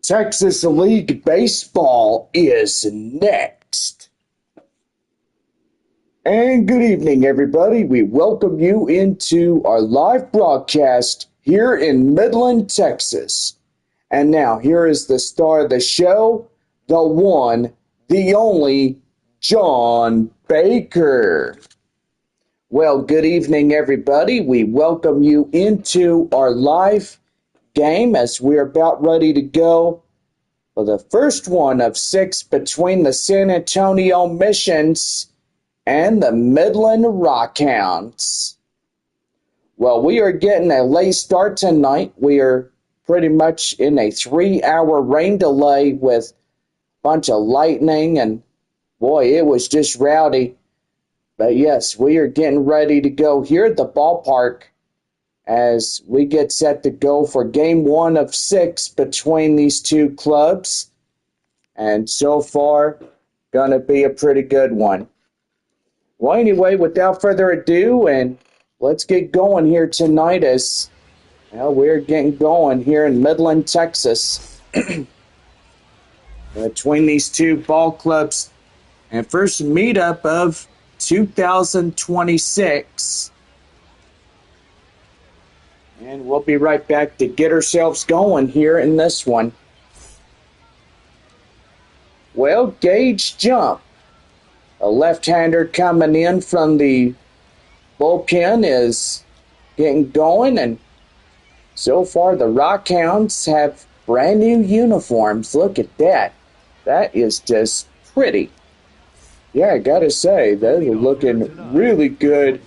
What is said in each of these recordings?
Texas League Baseball is next. And good evening, everybody. We welcome you into our live broadcast here in Midland, Texas. And now, here is the star of the show, the one, the only, John Baker. Well, good evening, everybody. We welcome you into our live game as we're about ready to go for the first one of 6 between the San Antonio Missions and the Midland Rockhounds. Well, we are getting a late start tonight. We are pretty much in a 3-hour rain delay with a bunch of lightning, and boy, it was just rowdy. But yes, we are getting ready to go here at the ballpark as we get set to go for game 1 of 6 between these two clubs. And so far, gonna be a pretty good one. Well, anyway, without further ado, and let's get going here tonight as we're getting going here in Midland, Texas. Between these two ball clubs. And first meetup of 2026. And we'll be right back to get ourselves going here in this one. Well, Gage Jump, a left-hander coming in from the bullpen, is getting going. And so far, the Rockhounds have brand new uniforms. Look at that. That is just pretty. Yeah, I gotta say, they're looking really good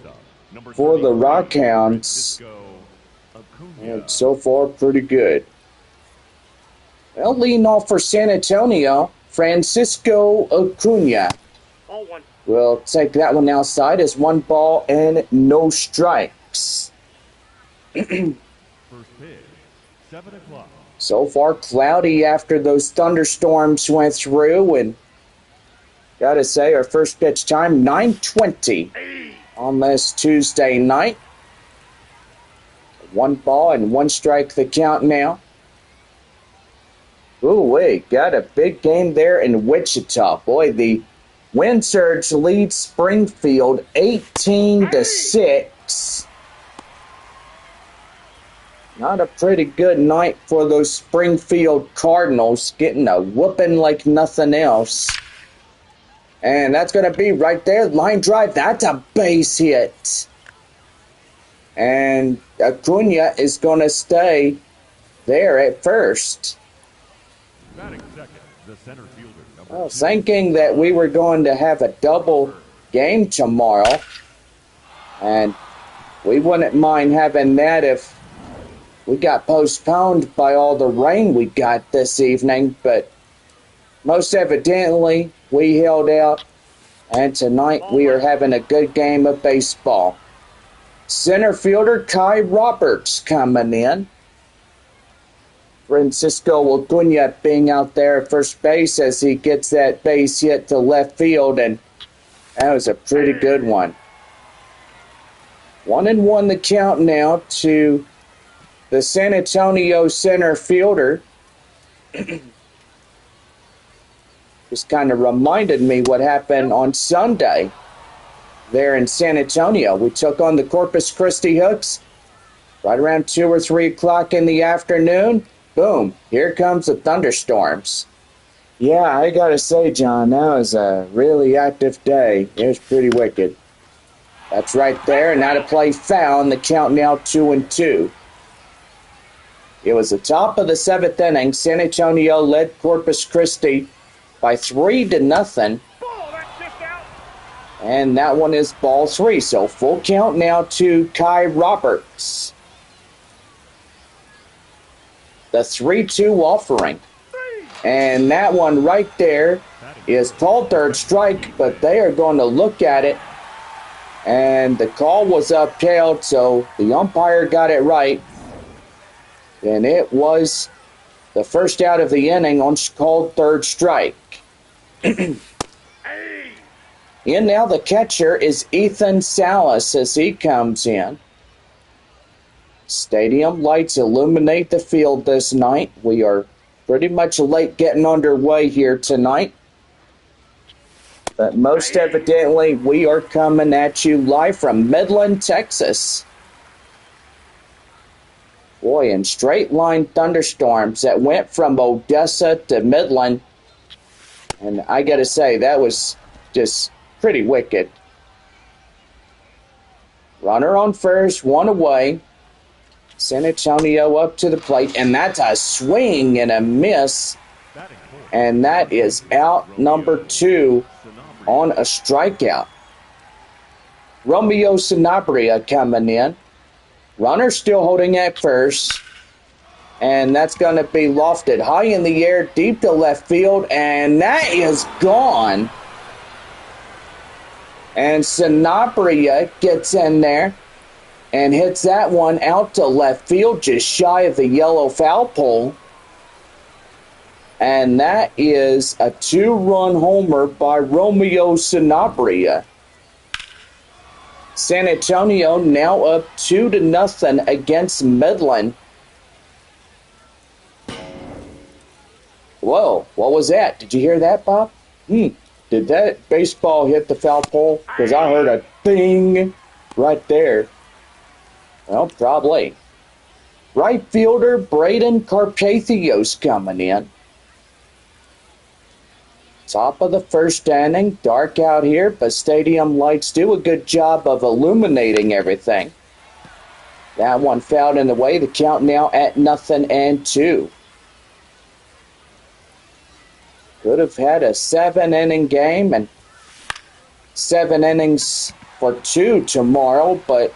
for the Rockhounds. And so far, pretty good. Well, leading off for San Antonio, Francisco Acuna. We'll take that one outside as 1 ball and no strikes. First pitch, 7 o'clock. So far, cloudy after those thunderstorms went through, and gotta say, our first pitch time, 9:20 on this Tuesday night. 1 ball and 1 strike the count now. Ooh, wait, got a big game there in Wichita. Boy, the Wind Surge leads Springfield 18-6. Not a pretty good night for those Springfield Cardinals, getting a whooping like nothing else. And that's going to be right there, line drive. That's a base hit. And Acuna is going to stay there at first. Batting second, the center fielder, Well, thinking that we were going to have a double game tomorrow, and we wouldn't mind having that if we got postponed by all the rain we got this evening, but most evidently we held out, and tonight we are having a good game of baseball. Center fielder Kai Roberts coming in. Francisco Acuna being out there at first base as he gets that base hit to left field, and that was a pretty good one. 1-1 the count now to the San Antonio center fielder. Just kind of reminded me what happened on Sunday there in San Antonio. We took on the Corpus Christi Hooks right around 2 or 3 o'clock in the afternoon. Boom, here comes the thunderstorms. Yeah, I gotta say, John, that was a really active day. It was pretty wicked. That's right there, and now to play foul, and the count now 2-2. It was the top of the 7th inning. San Antonio led Corpus Christi by 3-0. And that one is ball 3. So full count now to Kai Roberts. The 3-2 offering. And that one right there is called third strike, but they are going to look at it. And the call was upheld, so the umpire got it right. And it was the first out of the inning on called third strike. And now the catcher is Ethan Salas as he comes in. Stadium lights illuminate the field this night. We are pretty much late getting underway here tonight. But most evidently, we are coming at you live from Midland, Texas. Boy, in straight line thunderstorms that went from Odessa to Midland. And I gotta say, that was just pretty wicked. Runner on first, one away. San Antonio up to the plate, and that's a swing and a miss. And that is out number 2 on a strikeout. Romeo Sanabria coming in. Runner still holding at first. And that's going to be lofted high in the air, deep to left field, and that is gone. And Sanabria gets in there and hits that one out to left field, just shy of the yellow foul pole. And that is a 2-run homer by Romeo Sanabria. San Antonio now up 2-0 against Midland. Whoa, what was that? Did you hear that, Bob? Did that baseball hit the foul pole? Because I heard a ding right there. Well, probably. Right fielder Braden Carpathios coming in. Top of the first inning. Dark out here, but stadium lights do a good job of illuminating everything. That one fouled in the way. The count now at 0-2. Could have had a 7-inning game and 7 innings for 2 tomorrow, but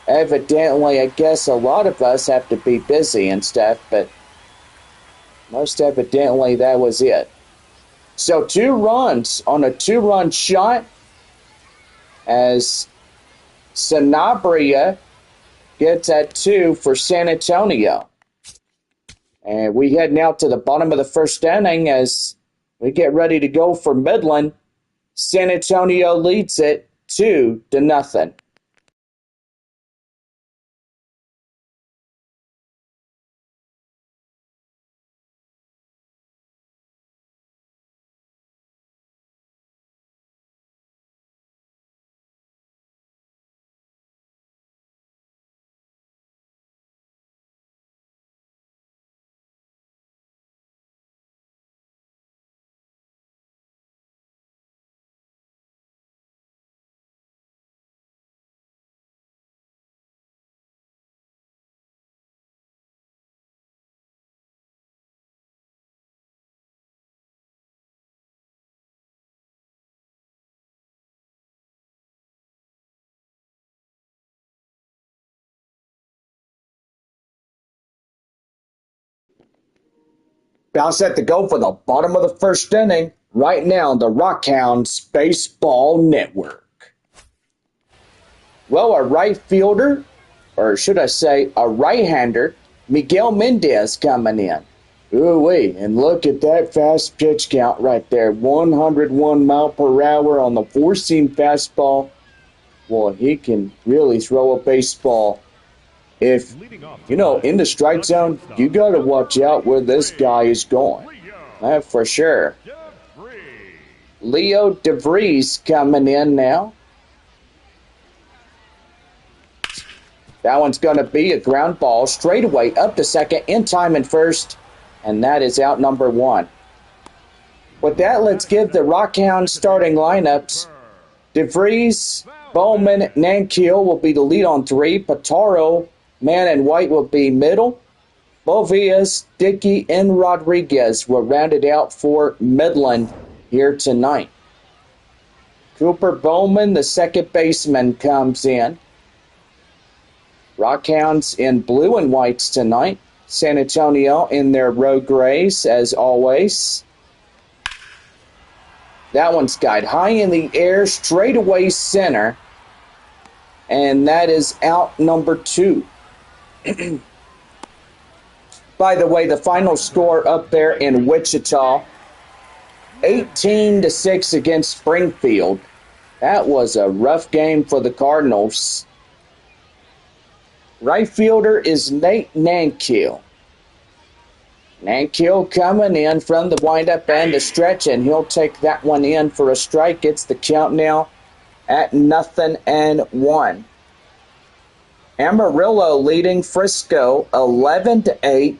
evidently, I guess a lot of us have to be busy and stuff, but most evidently that was it. So 2 runs on a 2-run shot as Sanabria gets at 2 for San Antonio. And we head now to the bottom of the first inning as we get ready to go for Midland. San Antonio leads it 2-0. Bounce set to go for the bottom of the first inning. Right now, the Rockhounds Baseball Network. Well, a right fielder, or should I say a right-hander, Miguel Mendez coming in. Ooh-wee, and look at that fast pitch count right there. 101 mile per hour on the four-seam fastball. Well, he can really throw a baseball. If, in the strike zone, you got to watch out where this guy is going. That for sure. Leo DeVries coming in now. That one's going to be a ground ball straight away up to second, in time and first, and that is out number 1. With that, let's give the Rockhounds starting lineups. DeVries, Bowman, Nankiel will be the lead on 3. Pataro, Man and White will be middle. Bovias, Dickey, and Rodriguez will round it out for Midland here tonight. Cooper Bowman, the second baseman, comes in. Rockhounds in blue and whites tonight. San Antonio in their road grays, as always. That one's skied high in the air, straight away center. And that is out number 2. By the way, the final score up there in Wichita, 18-6 against Springfield. That was a rough game for the Cardinals. Right fielder is Nate Nankill. Nankill coming in from the windup and the stretch, and he'll take that one in for a strike. It's the count now at 0-1. Amarillo leading Frisco 11-8.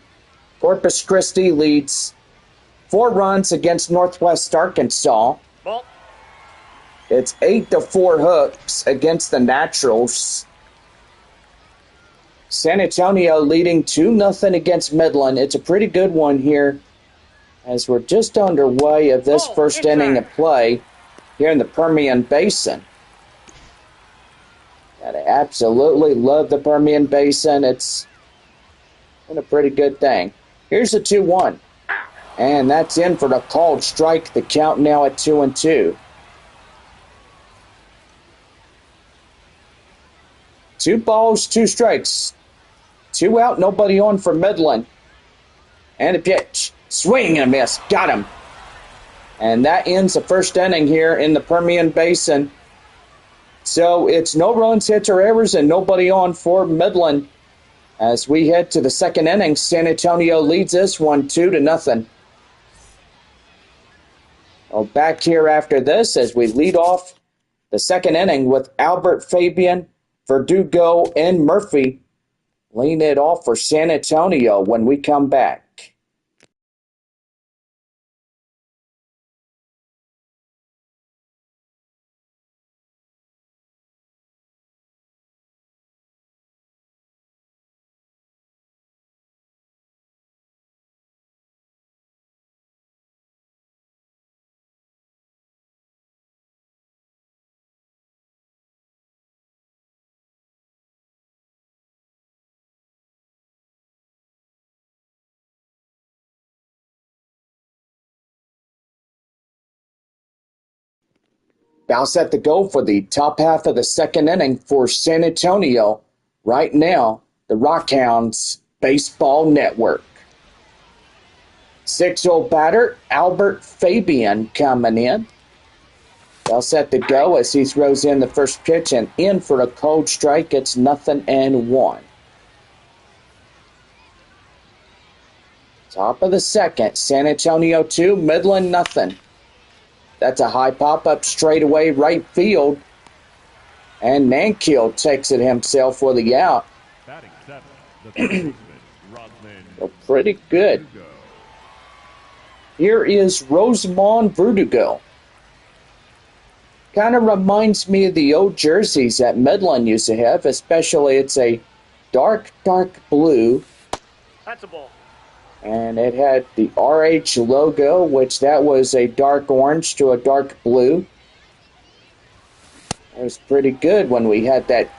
Corpus Christi leads 4 runs against Northwest Arkansas. Ball. It's 8-4 Hooks against the Naturals. San Antonio leading 2-0 against Midland. It's a pretty good one here as we're just underway of this first inning of play here in the Permian Basin. Gotta absolutely love the Permian Basin. It's been a pretty good thing. Here's the 2-1. And that's in for the called strike. The count now at 2-2. 2 balls, 2 strikes. 2 out, nobody on for Midland. And a pitch. Swing and a miss. Got him. And that ends the first inning here in the Permian Basin. So it's no runs, hits, or errors, and nobody on for Midland. As we head to the second inning, San Antonio leads this one 2-0. Well, back here after this as we lead off the second inning with Albert, Fabian, Verdugo, and Murphy. Lean it off for San Antonio when we come back. Bounce at the go for the top half of the second inning for San Antonio. Right now, the Rockhounds Baseball Network. 6-0 batter, Albert Fabian coming in. Bounce at the go as he throws in the first pitch and in for a cold strike. It's 0-1. Top of the second, San Antonio 2, Midland 0. That's a high pop-up straightaway right field. And Nankill takes it himself for the out. Batting 7, the third baseman, Rodman. So pretty good. Here is Rosemond Verdugo. Kind of reminds me of the old jerseys that Midland used to have, especially it's a dark blue. That's a ball. And it had the RH logo, which that was a dark orange to a dark blue. It was pretty good when we had that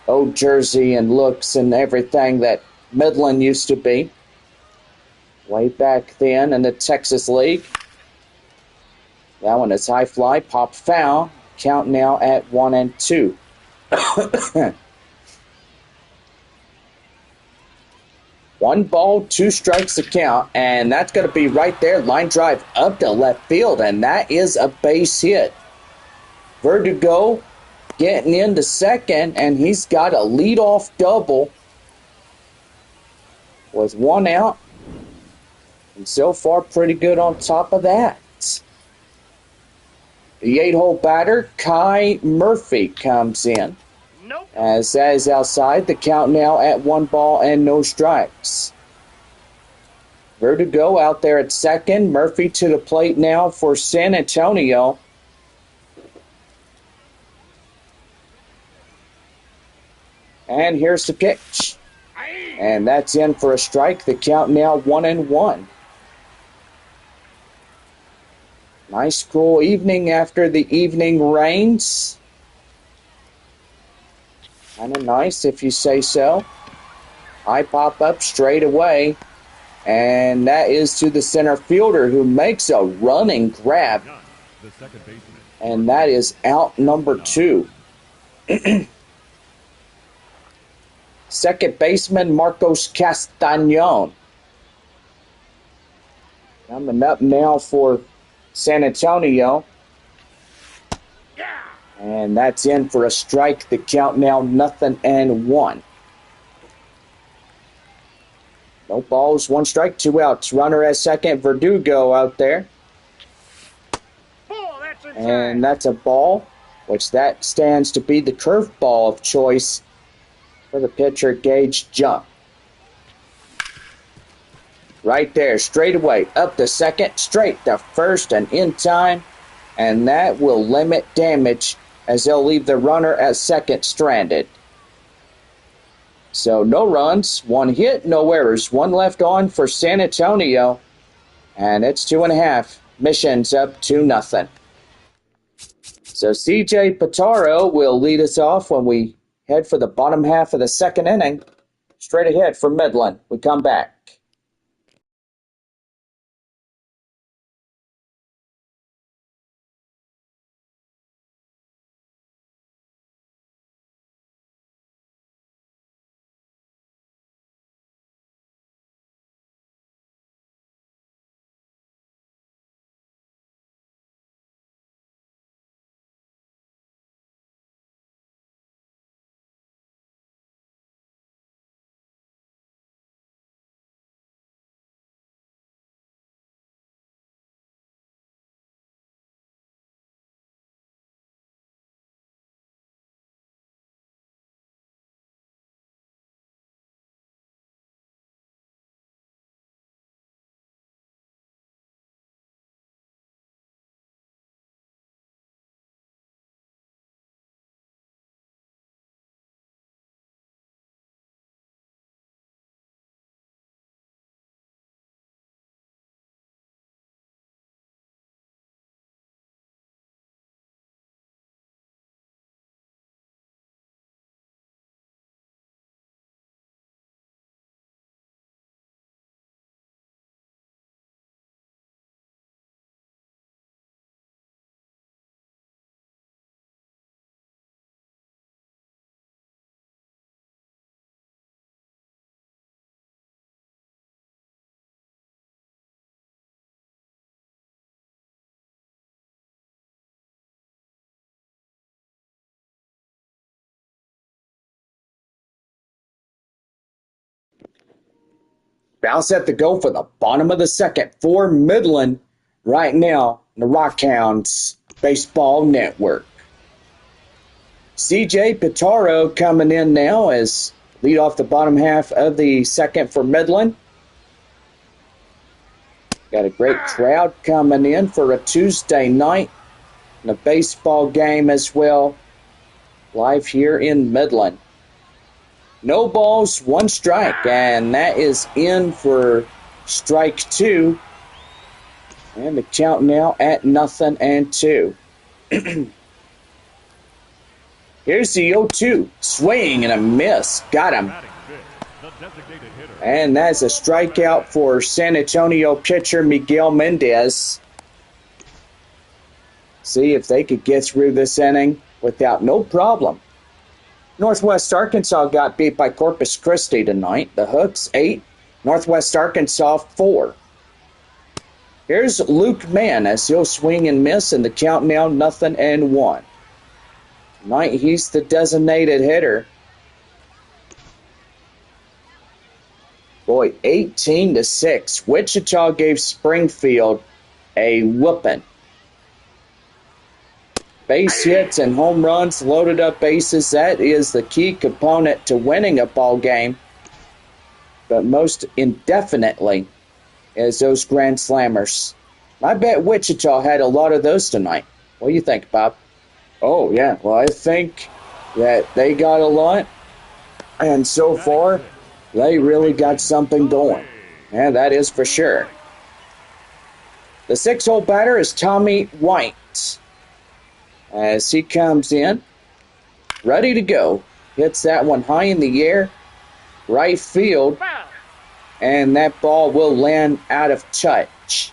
old jersey and looks and everything that Midland used to be. Way back then in the Texas League. That one is high fly, pop foul. Count now at 1-2. 1 ball, 2 strikes to count, and that's going to be right there. Line drive up to left field, and that is a base hit. Verdugo getting into second, and he's got a leadoff double with 1 out. And so far, pretty good on top of that. The 8-hole batter, Kai Murphy, comes in. Nope. As that is outside, the count now at 1 ball and no strikes. Verdugo out there at second. Murphy to the plate now for San Antonio. And here's the pitch. And that's in for a strike. The count now 1-1. Nice cool evening after the evening rains. Kind of nice if you say so. High pop up straight away. And that is to the center fielder who makes a running grab. The second baseman. And that is out number 2. Second baseman Marcos Castañon. Coming up now for San Antonio. And that's in for a strike. The count now 0-1. No balls, 1 strike, 2 outs. Runner at second, Verdugo out there. Ball, that's inside. And that's a ball, which that stands to be the curveball of choice for the pitcher, Gage Jump. Right there, straight away, up to second, straight to first, and in time. And that will limit damage as they'll leave the runner at second stranded. So no runs, 1 hit, no errors, 1 left on for San Antonio. And it's 2.5. Mission's up 2-0. So CJ Pitaro will lead us off when we head for the bottom half of the second inning. Straight ahead for Midland. We come back. Bounce at the go for the bottom of the second for Midland right now in the Rockhounds Baseball Network. CJ Pitaro coming in now as lead off the bottom half of the second for Midland. Got a great crowd coming in for a Tuesday night and a baseball game as well, live here in Midland. No balls, 1 strike, and that is in for strike 2. And the count now at 0-2. Here's the 0-2. Swing and a miss. Got him. And that's a strikeout for San Antonio pitcher Miguel Mendez. See if they could get through this inning without no problem. Northwest Arkansas got beat by Corpus Christi tonight. The Hooks 8, Northwest Arkansas 4. Here's Luke Mann as he'll swing and miss, and the count now 0-1. Tonight he's the designated hitter. Boy, 18-6. Wichita gave Springfield a whooping. Base hits and home runs, loaded up bases, that is the key component to winning a ball game. But most indefinitely is those grand slammers. I bet Wichita had a lot of those tonight. What do you think, Bob? Oh, yeah. Well, I think that they got a lot. And so far, they really got something going. Yeah, that is for sure. The 6-hole batter is Tommy White. As he comes in, ready to go. Hits that one high in the air, right field, and that ball will land out of touch.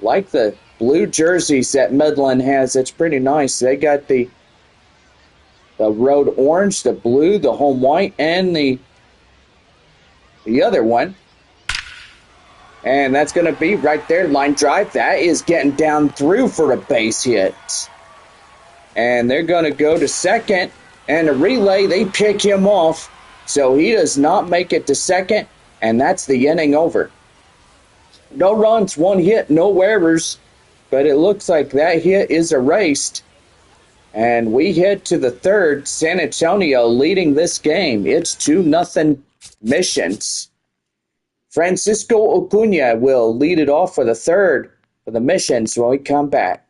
Like the blue jerseys that Midland has, it's pretty nice. They got the road orange, the blue, the home white, and the other one. And that's going to be right there, line drive. That is getting down through for a base hit. And they're going to go to second. And a relay, they pick him off. So he does not make it to second, and that's the inning over. No runs, one hit, no errors, but it looks like that hit is erased. And we head to the third. San Antonio leading this game. It's 2-0 Missions. Francisco Acuna will lead it off for the third for the Missions when we come back.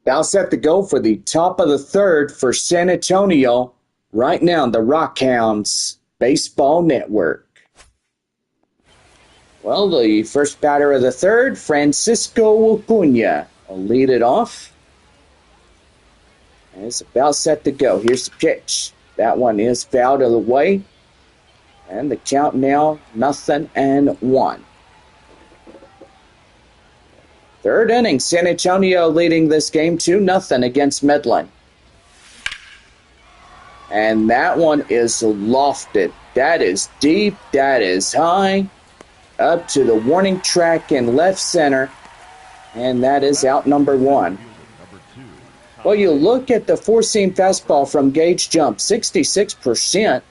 Now set to go for the top of the third for San Antonio right now on the Rockhounds Baseball Network. Well, the first batter of the third, Francisco Acuna, will lead it off. And it's about set to go. Here's the pitch. That one is fouled out of the way. And the count now 0-1. Third inning, San Antonio leading this game 2-0 against Midland. And that one is lofted. That is deep. That is high. Up to the warning track in left center. And that is out number one. Well, you look at the four-seam fastball from Gage Jump, 66%.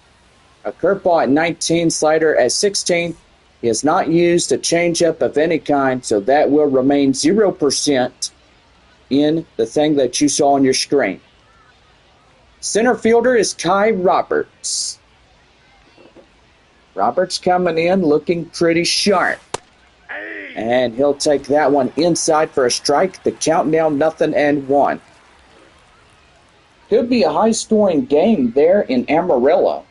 A curveball at 19, slider at 16. He has not used a changeup of any kind, so that will remain 0% in the thing that you saw on your screen. Center fielder is Kai Roberts. Roberts coming in looking pretty sharp. And he'll take that one inside for a strike. The count now 0-1. Could be a high-scoring game there in Amarillo.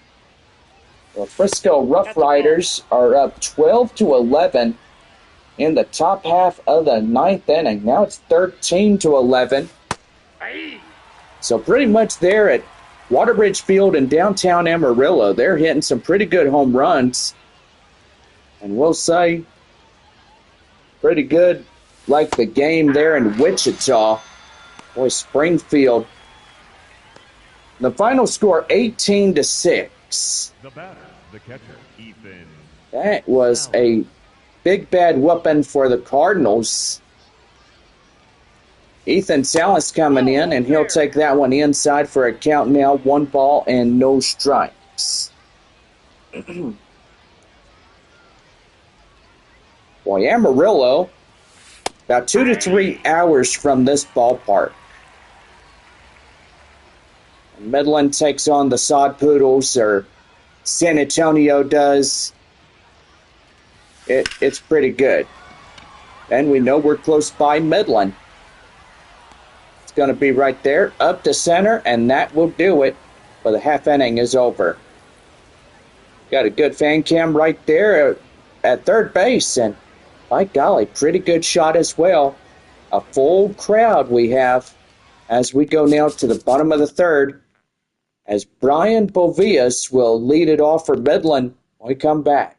The Frisco Rough Riders are up 12-11 in the top half of the ninth inning. Now it's 13-11. So pretty much there at Waterbridge Field in downtown Amarillo, they're hitting some pretty good home runs. And we'll say pretty good like the game there in Wichita. Boy, Springfield. The final score 18-6. The batter, the catcher, Ethan. That was a big bad whooping for the Cardinals. Ethan Salas coming in, and he'll take that one inside for a count now, 1 ball and no strikes. Boy, Amarillo, about 2 to 3 hours from this ballpark. Midland takes on the Sod Poodles, or San Antonio does. It's pretty good. And we know we're close by Midland. It's going to be right there, up to center, and that will do it. But the half inning is over. Got a good fan cam right there at third base, and by golly, pretty good shot as well. A full crowd we have as we go now to the bottom of the third, as Brian Bovias will lead it off for Midland when we come back.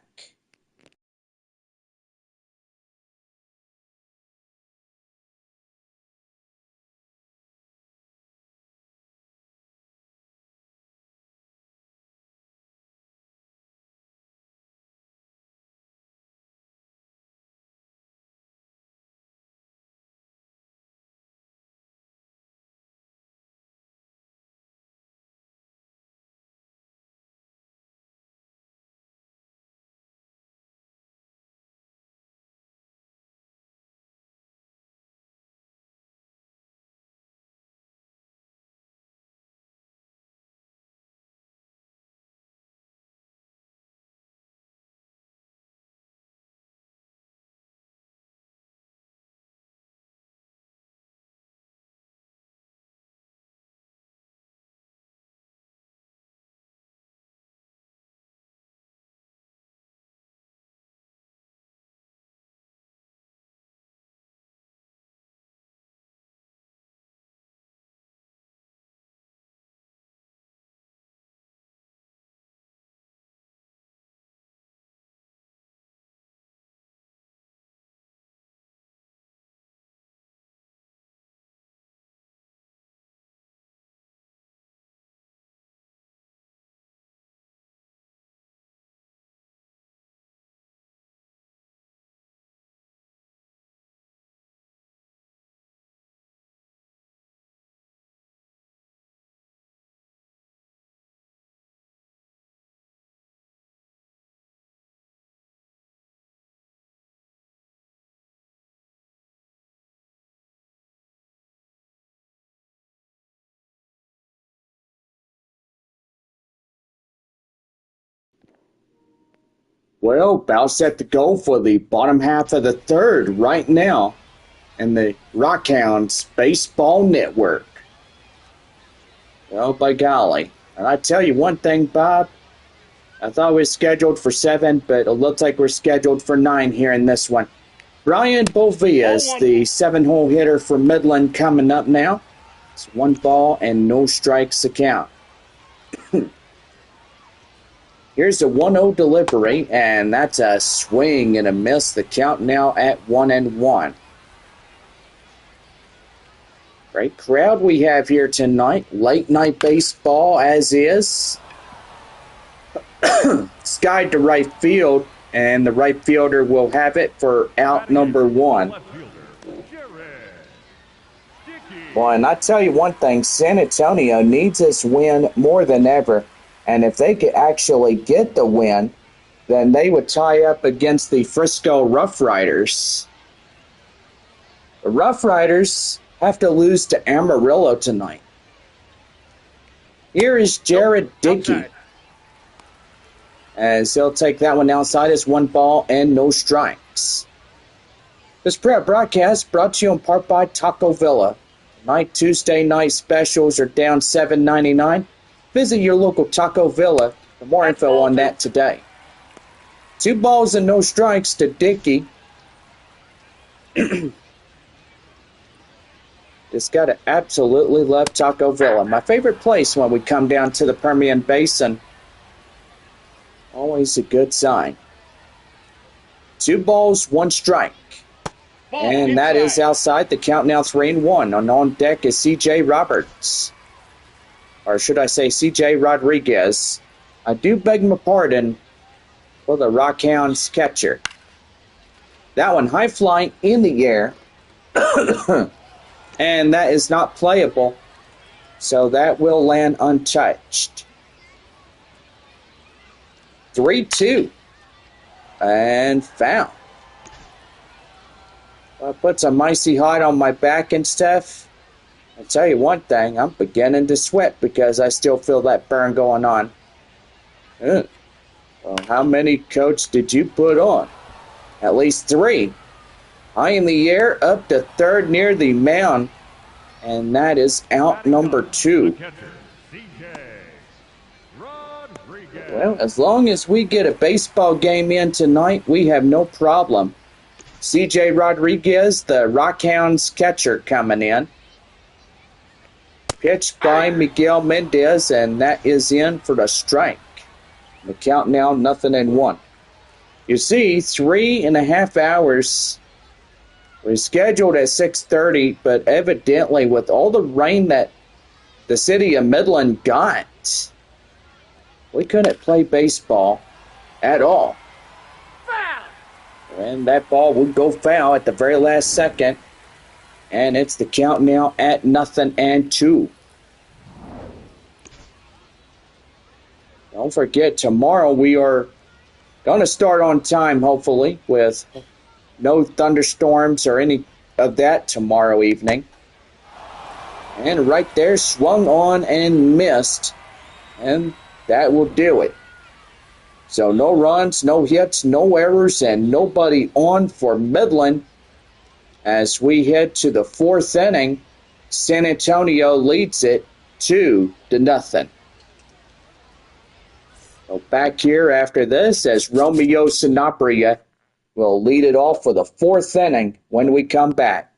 Well, about set to go for the bottom half of the third right now in the Rockhounds Baseball Network. Well, by golly. And I tell you one thing, Bob. I thought we were scheduled for 7, but it looks like we're scheduled for 9 here in this one. Brian Bovias, the 7-hole hitter for Midland, coming up now. It's 1 ball and no strikes to count. Here's a 1-0 delivery, and that's a swing and a miss. The count now at 1-1. Great crowd we have here tonight. Late night baseball as is. Skied to right field, and the right fielder will have it for out number 1. Boy, and I tell you one thing, San Antonio needs this win more than ever. And if they could actually get the win, then they would tie up against the Frisco Rough Riders. The Rough Riders have to lose to Amarillo tonight. Here is Jared Dickey, as he'll take that one outside. As 1 ball and no strikes. This broadcast brought to you in part by Taco Villa. Tonight, Tuesday night specials are down $7.99. Visit your local Taco Villa for more info on that today. 2 balls and no strikes to Dickey. Just got to absolutely love Taco Villa. My favorite place when we come down to the Permian Basin. Always a good sign. 2 balls, 1 strike. And that is outside. The count now 3-1. On deck is C.J. Roberts. Or should I say C.J. Rodriguez. I do beg my pardon for the Rockhounds catcher. That one high flying in the air. And that is not playable. So that will land untouched. 3-2. And foul. Well, it puts a micey hot on my back and stuff. I'll tell you one thing, I'm beginning to sweat because I still feel that burn going on. Well, how many coats did you put on? At least 3. High in the air, up to third near the mound. And that is out number 2. Well, as long as we get a baseball game in tonight, we have no problem. C.J. Rodriguez, the Rockhounds catcher, coming in. Pitched by Miguel Mendez, and that is in for the strike. The count now 0-1. You see, 3.5 hours. We're scheduled at 6:30, but evidently with all the rain that the city of Midland got, we couldn't play baseball at all. And that ball would go foul at the very last second. And it's the count now at 0-2. Don't forget, tomorrow we are going to start on time, hopefully, with no thunderstorms or any of that tomorrow evening. And right there, swung on and missed. And that will do it. So no runs, no hits, no errors, and nobody on for Midland. As we head to the 4th inning, San Antonio leads it 2-0. So back here after this as Romeo Sanabria will lead it off for the 4th inning when we come back.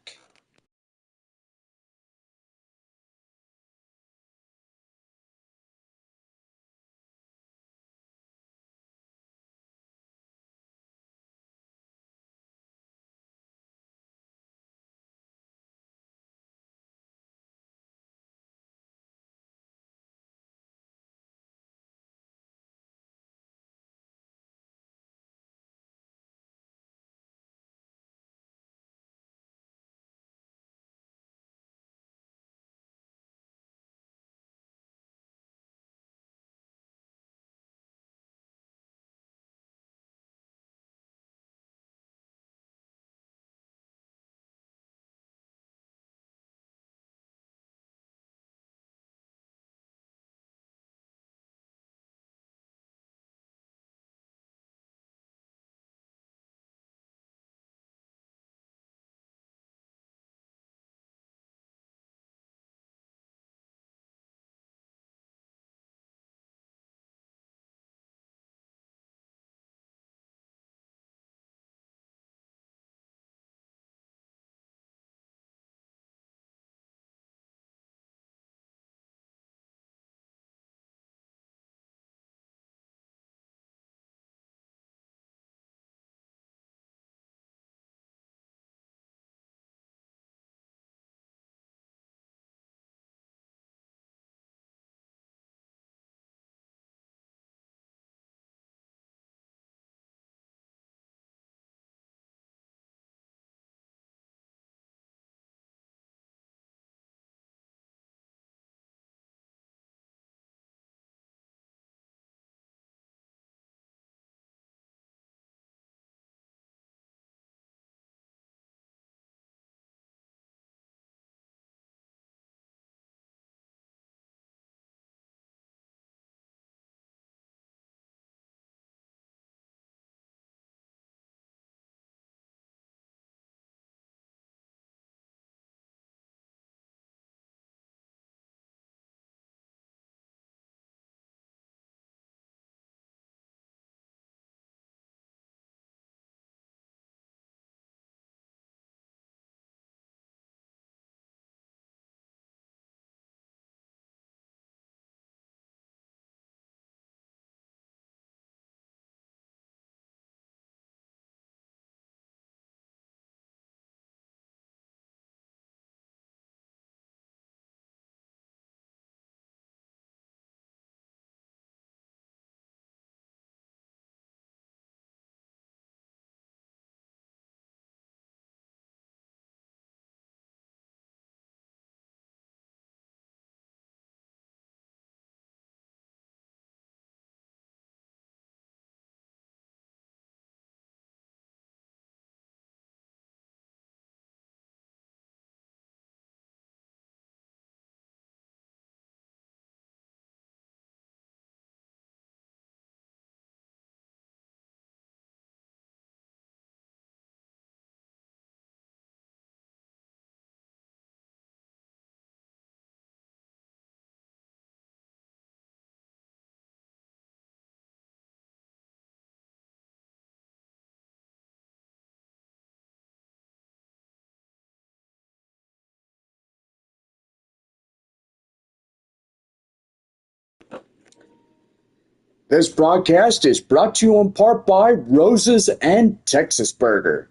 This broadcast is brought to you in part by Roses and Texas Burger.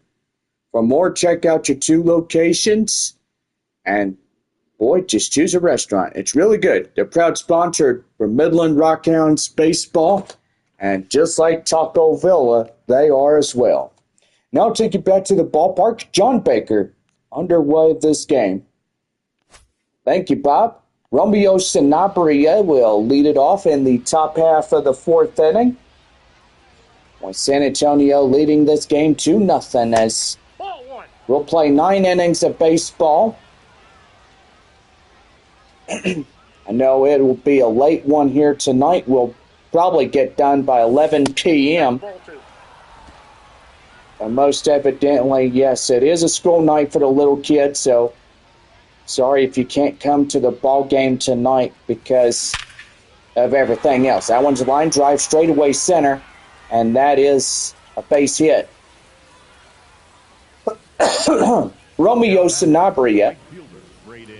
For more, check out your 2 locations. And boy, just choose a restaurant. It's really good. They're proud sponsor for Midland Rockhounds baseball. And just like Taco Villa, they are as well. Now I'll take you back to the ballpark. John Baker underway this game. Thank you, Bob. Romeo Sanabria will lead it off in the top half of the 4th inning. With San Antonio leading this game 2-0 as Ball 1. we'll play 9 innings of baseball. I know it will be a late one here tonight. We'll probably get done by 11 p.m. Ball 2. And most evidently, yes, it is a school night for the little kids, so sorry if you can't come to the ball game tonight because of everything else. That one's a line drive straightaway center, and that is a base hit. Romeo Sanabria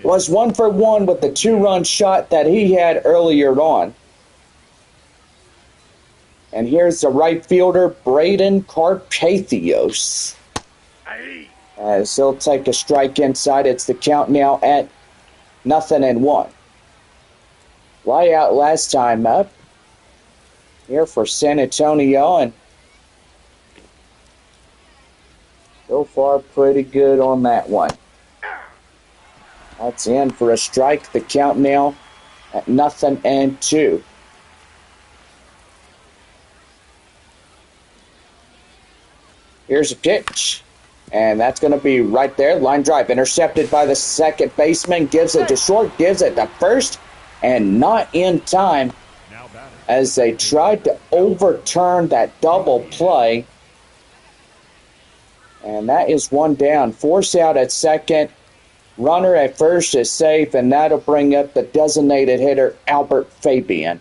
was 1 for 1 with the 2-run shot that he had earlier on. And here's the right fielder, Braden Carpathios. As he'll take a strike inside. It's the count now at 0-1. Fly out last time up here for San Antonio, and so far pretty good on that one. That's in for a strike. The count now at 0-2. Here's a pitch. And that's going to be right there. Line drive intercepted by the second baseman. Gives it to short. Gives it to first. And not in time as they tried to overturn that double play. And that is 1 down. Force out at second. Runner at first is safe. And that'll bring up the designated hitter, Albert Fabian.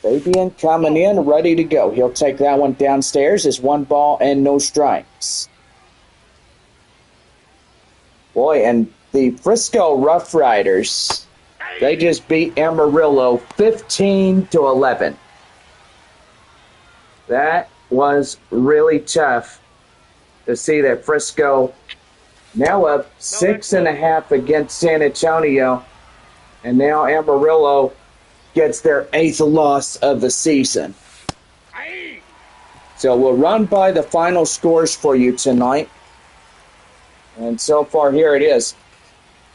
Fabian coming in, ready to go. He'll take that one downstairs. It's 1 ball and no strikes. Boy, and the Frisco Rough Riders, they just beat Amarillo 15-11. That was really tough to see that Frisco now up 6.5 against San Antonio, and now Amarillo gets their 8th loss of the season. So we'll run by the final scores for you tonight. And so far, here it is.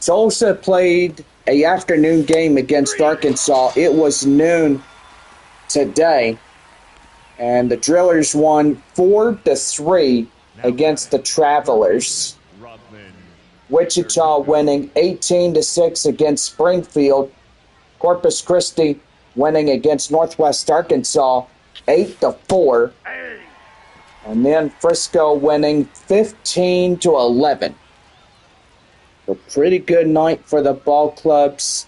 Tulsa played an afternoon game against Arkansas. It was noon today. And the Drillers won 4-3 against the Travelers. Wichita winning 18-6 against Springfield. Corpus Christi winning against Northwest Arkansas 8-4. And then Frisco winning 15-11. A pretty good night for the ball clubs.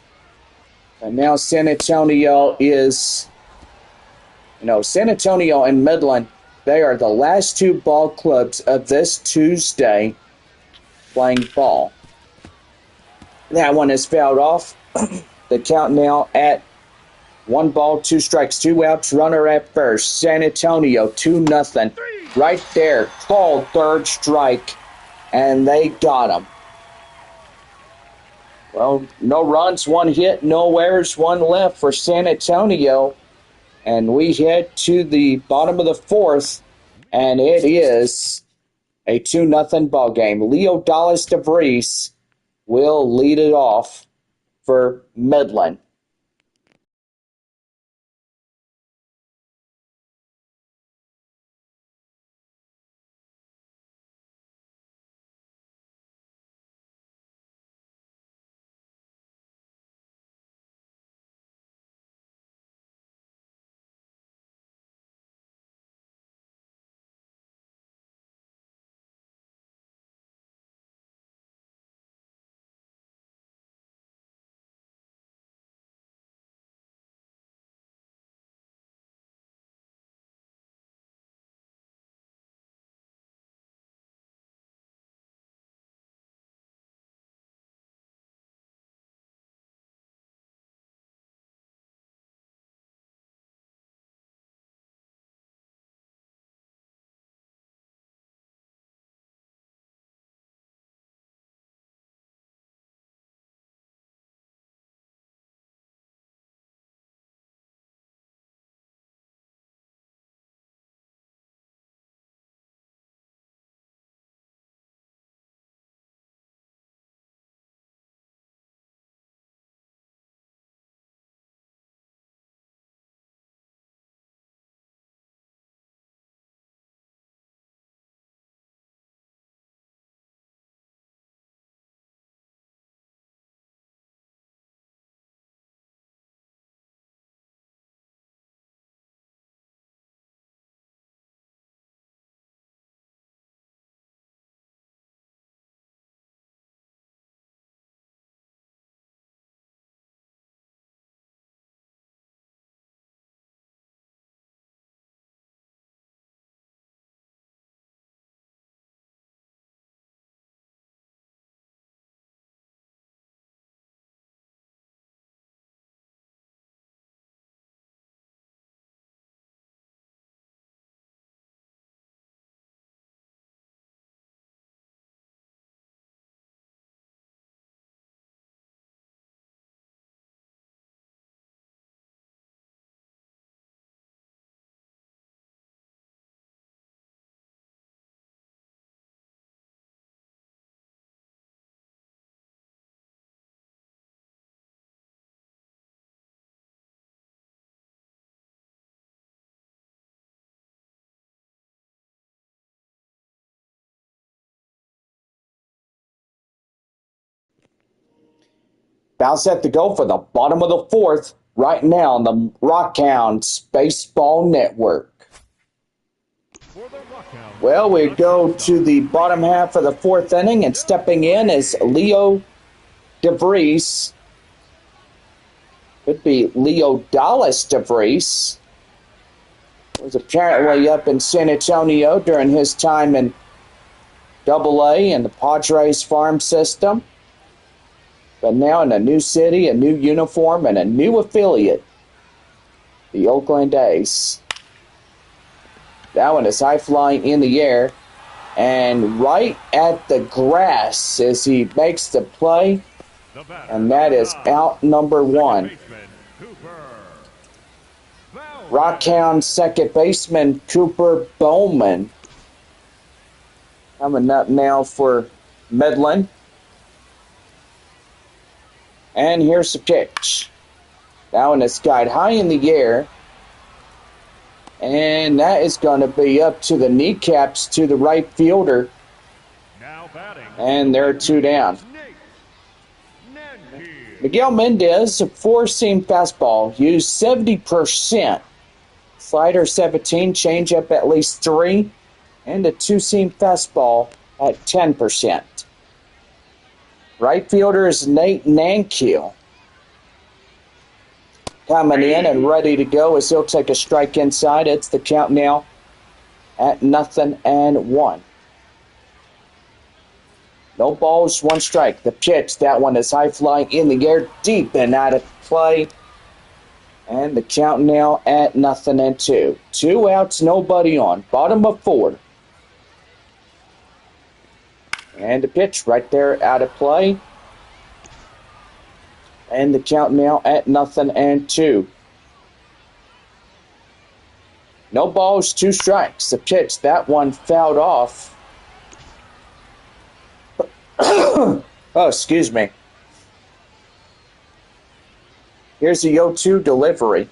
And now San Antonio is, San Antonio and Midland, they are the last 2 ball clubs of this Tuesday playing ball. That one is fouled off. The count now at 1 ball, 2 strikes, 2 outs, runner at first. San Antonio 2-0. Right there, called 3rd strike, and they got him. Well, no runs, 1 hit, no errors, 1 left for San Antonio. And we head to the bottom of the 4th, and it is a 2-0 ball game. Leo Dallas DeVries will lead it off for Midland. About set to go for the bottom of the fourth right now on the Rockhounds Baseball Network. For the Rockhounds, Well, we the go to shortstop, the bottom half of the fourth inning, and stepping in is Leo DeVries. Could be Leo Dallas DeVries. Was apparently up in San Antonio during his time in Double-A in the Padres farm system. But now in a new city, a new uniform, and a new affiliate, the Oakland A's. That one is high flying in the air and right at the grass as he makes the play, the batter, and that is out number one. baseman, Cooper Rockhound second baseman Cooper Bowman coming up now for Midland. And here's the pitch. That one is skied high in the air. And that is going to be up to the kneecaps to the right fielder. Now batting. And they're two down. Miguel Mendez, a four-seam fastball, used 70%. Slider 17, changeup at least 3, and a two-seam fastball at 10%. Right fielder is Nate Nankiel. Coming in and ready to go as he'll take a strike inside. It's the count now at 0-1. No balls, one strike. The pitch, that one is high flying in the air, deep and out of play. And the count now at 0-2. 2 outs, nobody on. Bottom of 4. And the pitch right there out of play. And the count now at 0-2. No balls, 2 strikes. The pitch, that one fouled off. Oh, excuse me. Here's the 0-2 delivery.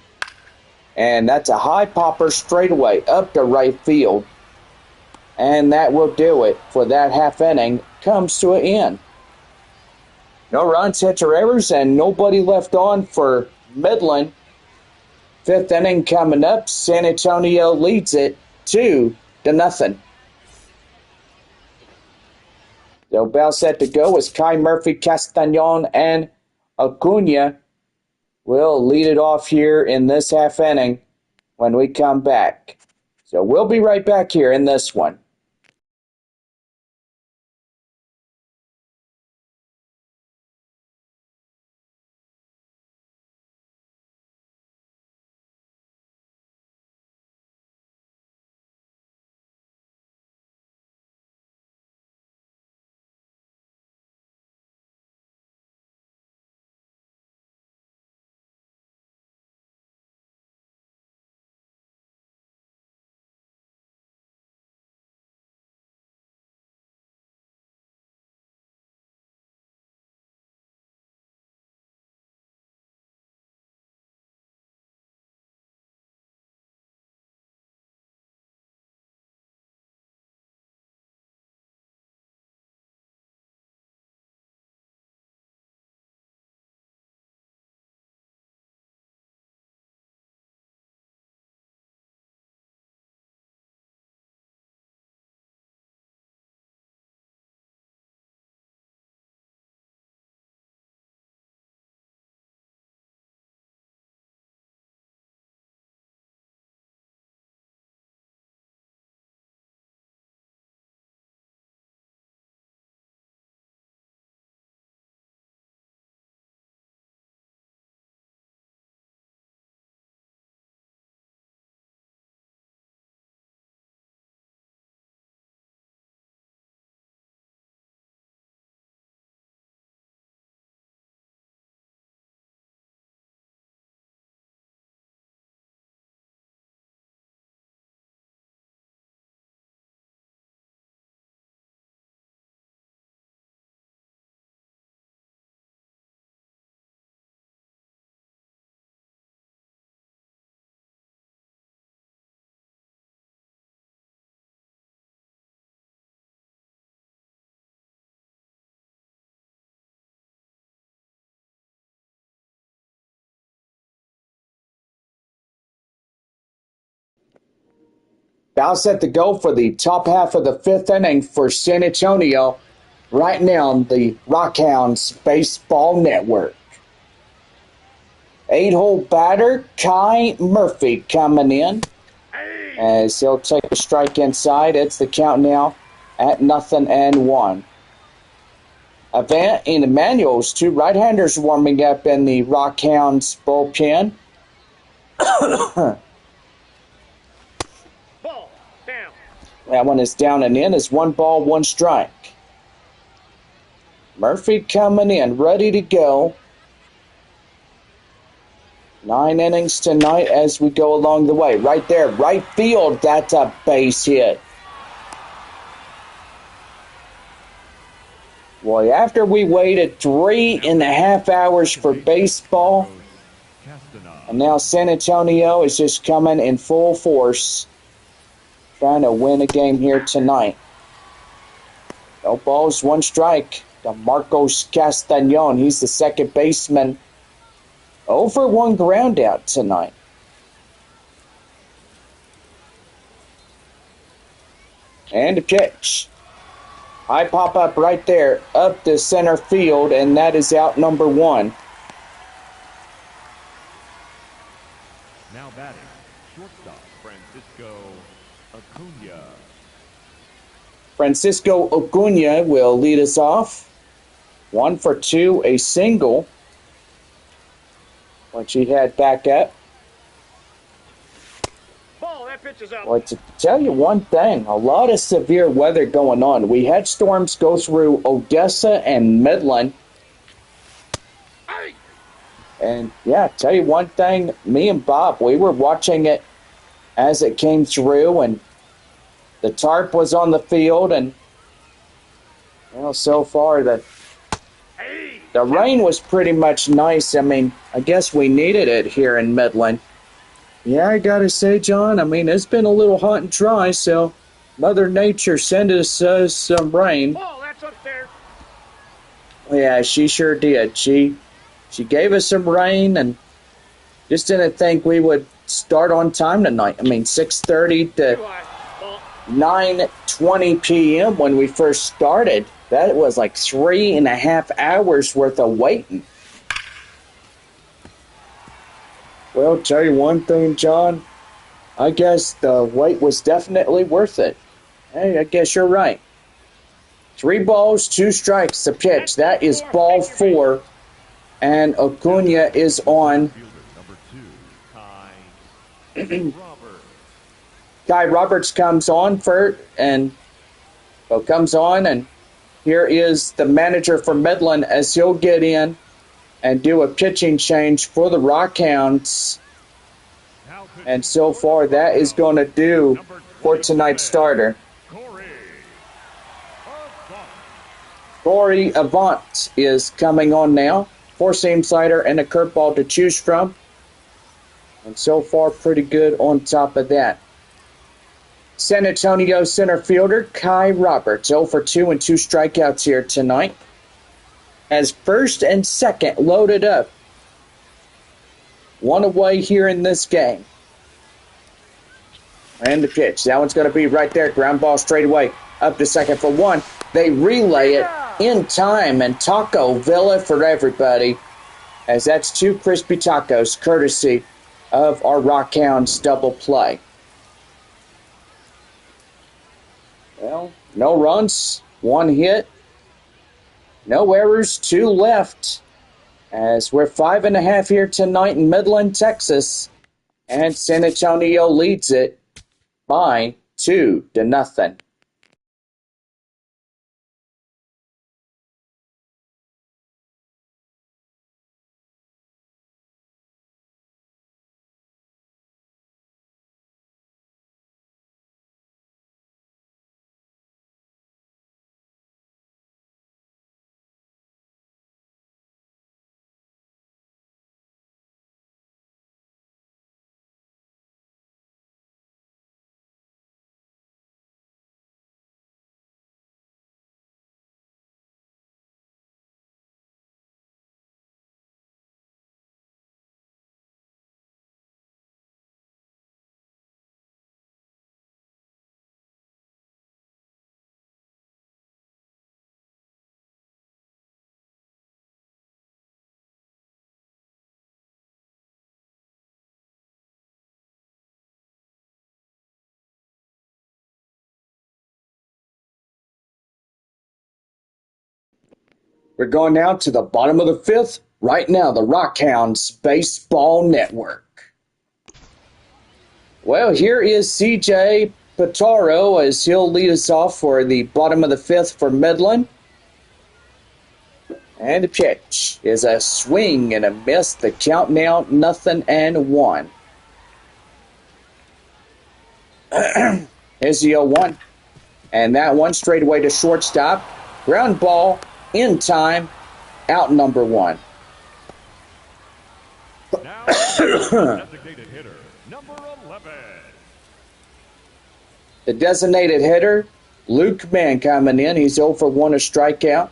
And that's a high popper straightaway up to right field. And that will do it for that half inning. Comes to an end. No runs, hits, or errors, and nobody left on for Midland. 5th inning coming up. San Antonio leads it 2-0. So about set to go is Kai Murphy, Castañon, and Acuna. We'll lead it off here in this half inning when we come back. So we'll be right back here in this one. About set to go for the top half of the fifth inning for San Antonio right now on the Rockhounds Baseball Network. 8-hole batter Kai Murphy coming in as he'll take a strike inside. It's the count now at 0-1. Avant and Emmanuel's two right-handers warming up in the Rockhounds bullpen. Ball. Down. That one is down and in. It's 1 ball, 1 strike. Murphy coming in, ready to go. 9 innings tonight as we go along the way. Right there, right field, that's a base hit. Boy, after we waited 3.5 hours for baseball, and now San Antonio is just coming in full force, trying to win a game here tonight. No balls, 1 strike. DeMarcos Castañon, he's the second baseman. 0 for 1 ground out tonight. And a pitch. High pop up right there, up to center field, and that is out number 1. Now batting, shortstop Francisco Acuna. Francisco Acuna will lead us off. 1 for 2, a single, which he had back up. Ball. That pitch is out. Well, to tell you one thing, a lot of severe weather going on. We had storms go through Odessa and Midland. Hey. And yeah, tell you one thing, me and Bob, we were watching it as it came through, and the tarp was on the field, and well, so far the rain was pretty much nice. I mean, I guess we needed it here in Midland. Yeah, I gotta say, John, I mean, it's been a little hot and dry, so Mother Nature sent us some rain. Ball. That's up there. Yeah, she sure did. She gave us some rain, and just didn't think we would start on time tonight. I mean, 6:30 to 9:20 p.m. when we first started. That was like 3.5 hours worth of waiting. Well, tell you one thing, John. I guess the wait was definitely worth it. Hey, I guess you're right. 3 balls, 2 strikes, the pitch. That is ball 4. And Acuna is on. Fielder number 2, Kai Roberts. Guy Roberts comes on and here is the manager for Midland as he'll get in and do a pitching change for the Rockhounds. And so far, that is going to do for tonight's starter. Corey Avant is coming on now. 4-seam slider and a curveball to choose from. And so far, pretty good on top of that. San Antonio center fielder Kai Roberts, 0 for 2 and 2 strikeouts here tonight. As first and second loaded up. 1 away here in this game. And the pitch. That one's going to be right there. Ground ball straight away. Up to second for 1. They relay it in time. And Taco Villa for everybody. As that's 2 crispy tacos courtesy of our Rockhounds double play. Well, no runs, 1 hit. No errors, 2 left. As we're 5.5 here tonight in Midland, Texas. And San Antonio leads it by 2-0. We're going now to the bottom of the fifth. Right now, the Rockhounds Baseball Network. Well, here is CJ Pitaro as he'll lead us off for the bottom of the fifth for Midland. And the pitch is a swing and a miss. The count now 0-1. Here's the 0-1. And that one straight away to shortstop. Ground ball in time. Out number 1. Now, designated hitter, number 11. The designated hitter, Luke Mann, coming in. He's 0 for 1, a strikeout.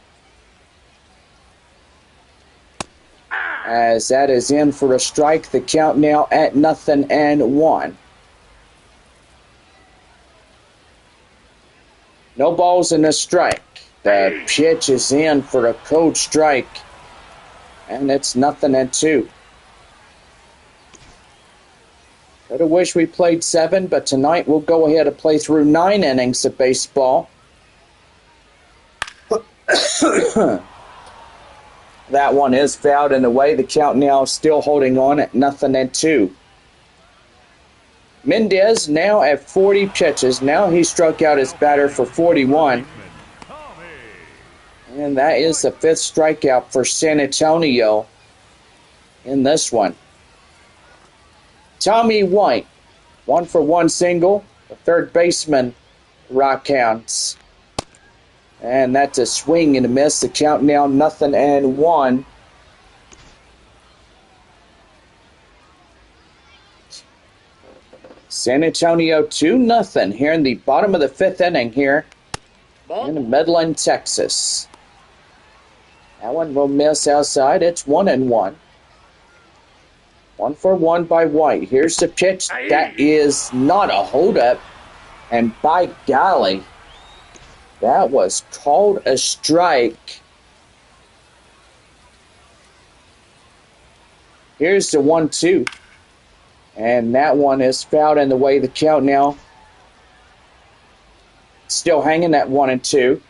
As that is in for a strike, the count now at 0-1. No balls and a strike. The pitch is in for a cold strike. And it's 0-2. Could have wished we played 7, but tonight we'll go ahead and play through 9 innings of baseball. That one is fouled in the way. The count now still holding on at 0-2. Mendez now at 40 pitches. Now he struck out his batter for 41. And that is the 5th strikeout for San Antonio in this one. Tommy White, 1 for 1 single. The third baseman, Rockhounds. And that's a swing and a miss. The count now 0-1. San Antonio 2-0 here in the bottom of the 5th inning here in Midland, Texas. That one will miss outside. It's 1-1. 1 for 1 by White. Here's the pitch. That is not a holdup. And by golly, that was called a strike. Here's the 1-2. And that one is fouled in the way. The count now still hanging at 1-2.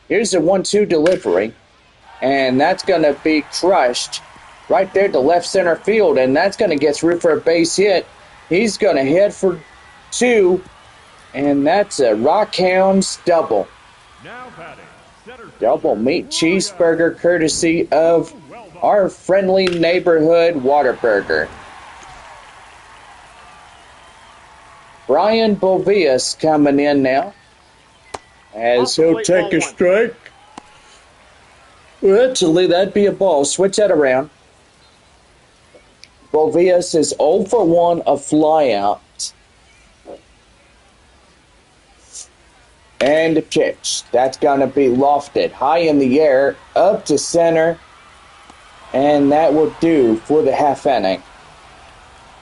Here's the 1-2 delivery. And that's going to be crushed right there to left center field. And that's going to get through for a base hit. He's going to head for 2. And that's a Rockhounds double. Now batting, center Double meat cheeseburger courtesy of our friendly neighborhood Whataburger. Brian Bovias coming in now as he'll take a strike. Well, actually, that'd be a ball. Switch that around. Bovias is 0 for 1, a flyout. And a pitch. That's going to be lofted high in the air, up to center. And that will do for the half inning.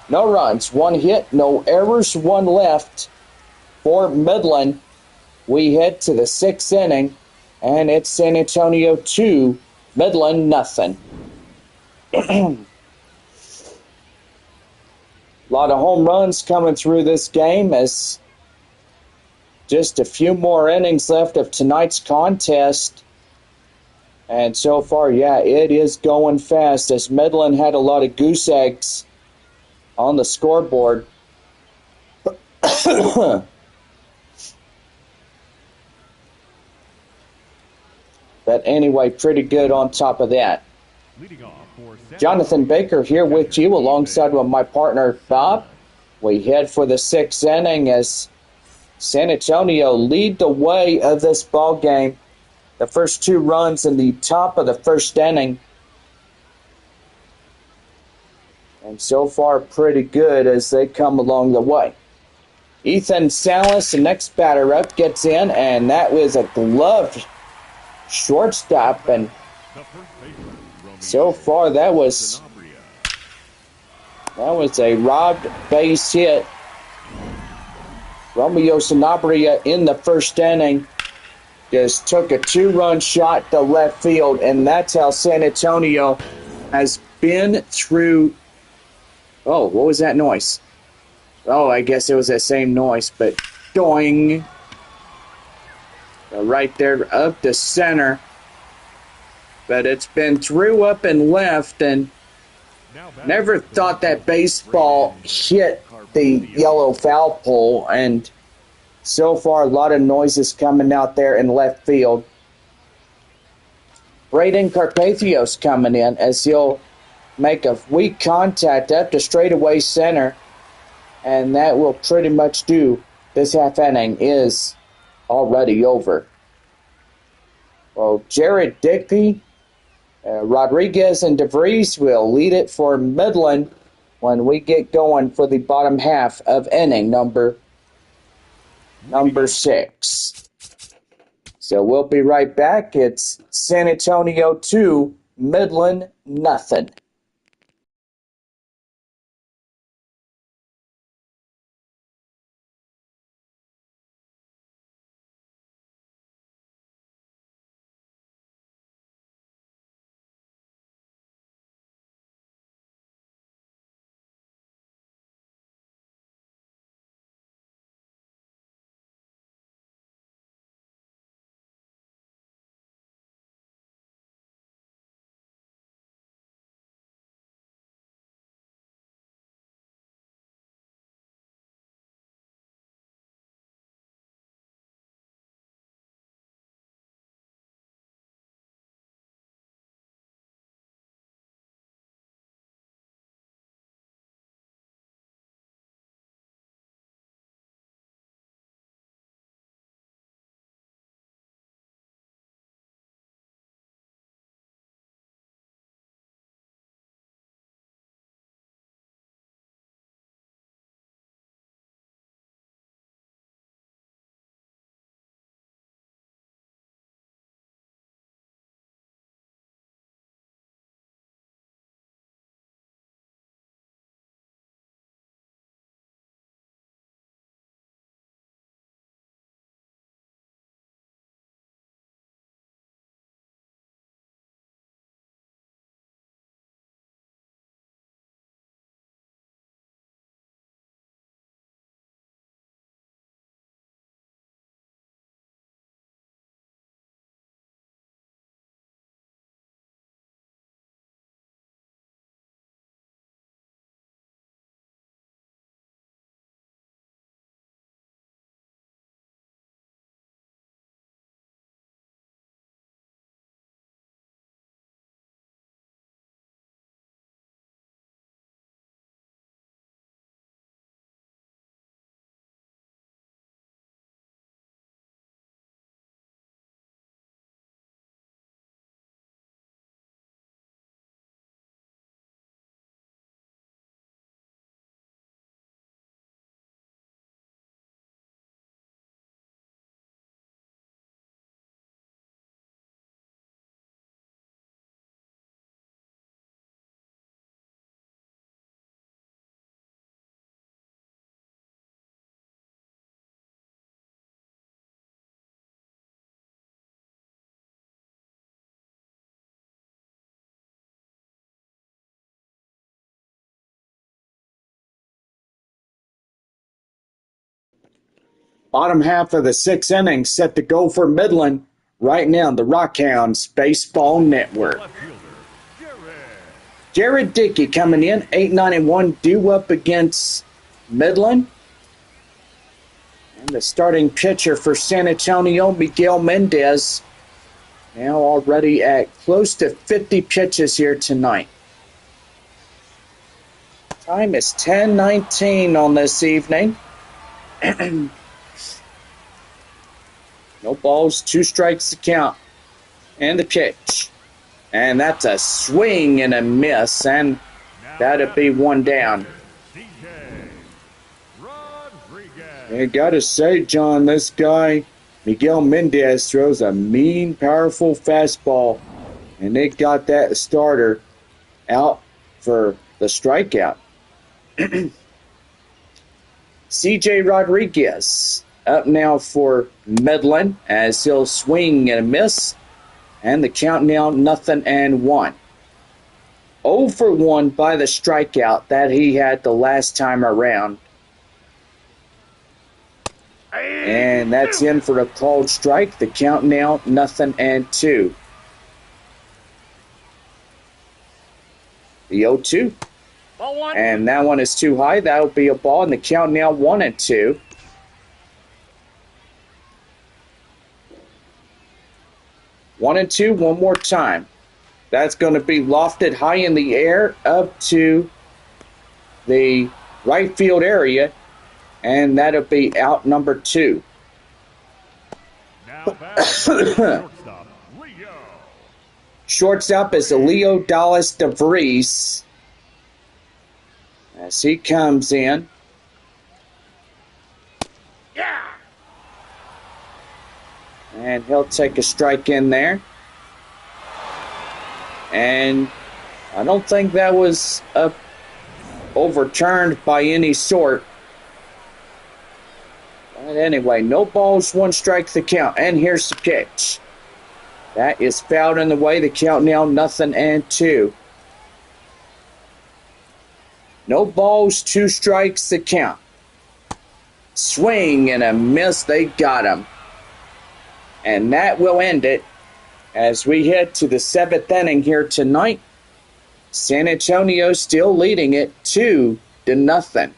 No runs, 1 hit, no errors, 1 left for Midland. We head to the 6th inning, and it's San Antonio 2, Midland 0. A lot of home runs coming through this game as just a few more innings left of tonight's contest. And so far, yeah, it is going fast as Midland had a lot of goose eggs on the scoreboard. But anyway, pretty good on top of that. leading off for Jonathan Baker here with you alongside with my partner Bob. We head for the 6th inning as San Antonio lead the way of this ball game. The first 2 runs in the top of the 1st inning. And so far pretty good as they come along the way. Ethan Salas, the next batter up, gets in, and that was a gloved shortstop. And so far that was a robbed base hit. Romeo Sanabria in the 1st inning just took a 2-run shot to left field, and that's how San Antonio has been through. Oh, what was that noise? Oh, I guess it was that same noise, but doing. The right there up the center. But it's been through up and left, and never thought that baseball hit the yellow foul pole, and so far a lot of noises coming out there in left field. Braden Carpathios coming in as he'll make a weak contact up to straightaway center, and that will pretty much do. This half inning is already over. Well, Jared Dickey, Rodriguez, and DeVries will lead it for Midland when we get going for the bottom half of inning number 6. So we'll be right back. It's San Antonio 2, Midland nothing. Bottom half of the 6th inning set to go for Midland right now. The Rockhounds Baseball Network. Jared Dickey coming in, 8-9-1, due up against Midland. And the starting pitcher for San Antonio, Miguel Mendez, now already at close to 50 pitches here tonight. Time is 10:19 on this evening. No balls, 2 strikes to count. And the pitch. And that's a swing and a miss, and that'd be 1 down. I gotta say, John, this guy, Miguel Mendez, throws a mean, powerful fastball, and they got that starter out for the strikeout. CJ Rodriguez up now for Midland as he'll swing and a miss, and the count now 0-1. 0 for 1 by the strikeout that he had the last time around. And that's in for a called strike. The count now 0-2. The 0-2. Ball one. And that one is too high. That'll be a ball. And the count now 1-2. 1-2 one more time. That's going to be lofted high in the air up to the right field area. And that'll be out number 2. Now back, shortstop, Leo. Shortstop is Leo Dallas DeVries. As he comes in. Yeah. And he'll take a strike in there. And I don't think that was overturned by any sort. But anyway, no balls, 1 strike the count. And here's the pitch. That is fouled in the way. The count now 0-2. No balls, 2 strikes the count. Swing and a miss. They got him. And that will end it as we head to the 7th inning here tonight. San Antonio still leading it 2-0.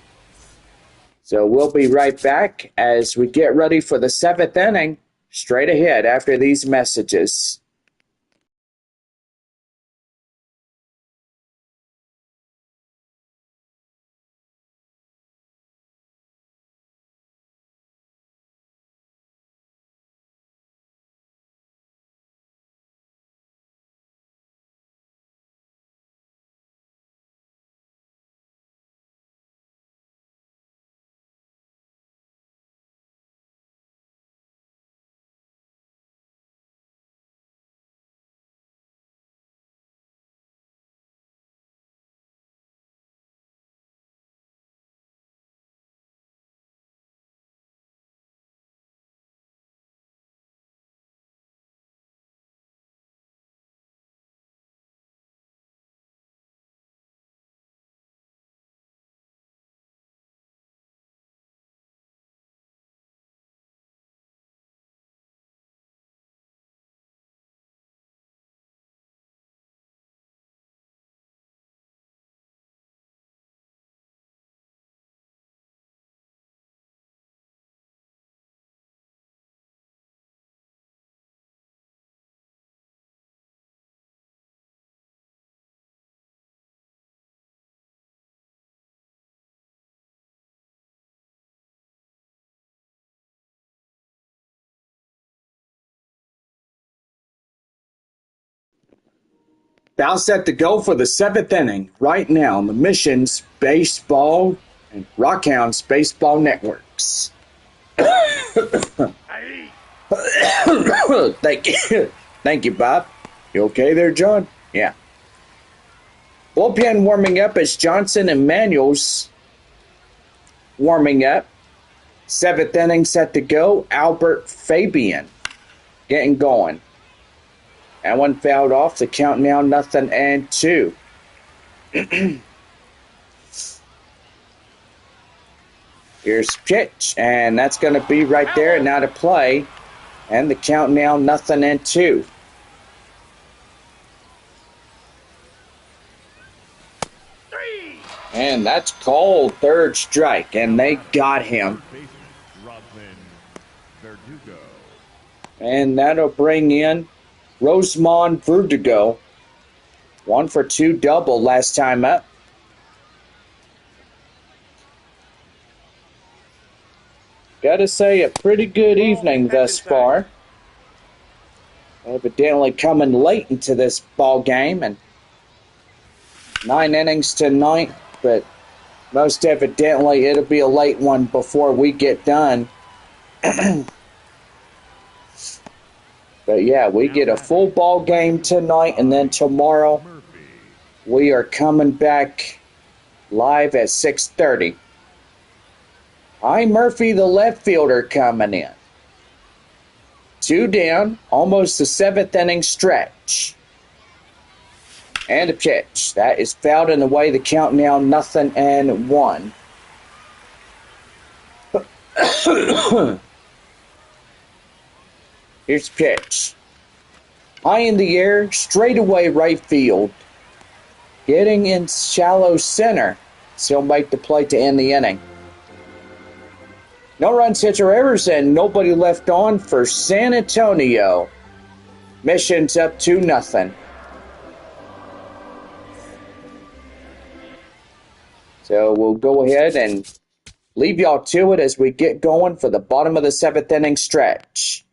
So we'll be right back as we get ready for the 7th inning straight ahead after these messages. Foul set to go for the 7th inning right now on the Missions Baseball and Rockhounds Baseball Networks. Aye. Thank you. Thank you, Bob. You okay there, John? Yeah. Bullpen warming up as Johnson and Manuel's warming up. 7th inning set to go. Albert Fabian getting going. That one fouled off. The count now 0-2. Here's pitch, and that's going to be right there and out of play. And the count now 0-2. Three. And that's called 3rd strike, and they got him. Verdugo. And that'll bring in Rosemond Verdugo. 1 for 2 double last time up. Gotta say, a pretty good evening thus far. Evidently coming late into this ball game, and 9 innings tonight, but most evidently it'll be a late one before we get done. But yeah, we get a full ball game tonight, and then tomorrow we are coming back live at 6:30. Hi, Murphy, the left fielder, coming in. 2 down, almost the 7th inning stretch. And a pitch. That is fouled in the way. The count now 0-1. Here's the pitch. High in the air, straight away right field. Getting in shallow center. So he'll make the play to end the inning. No runs, hits, or errors, and nobody left on for San Antonio. Mission's up 2-0. So we'll go ahead and leave y'all to it as we get going for the bottom of the 7th inning stretch.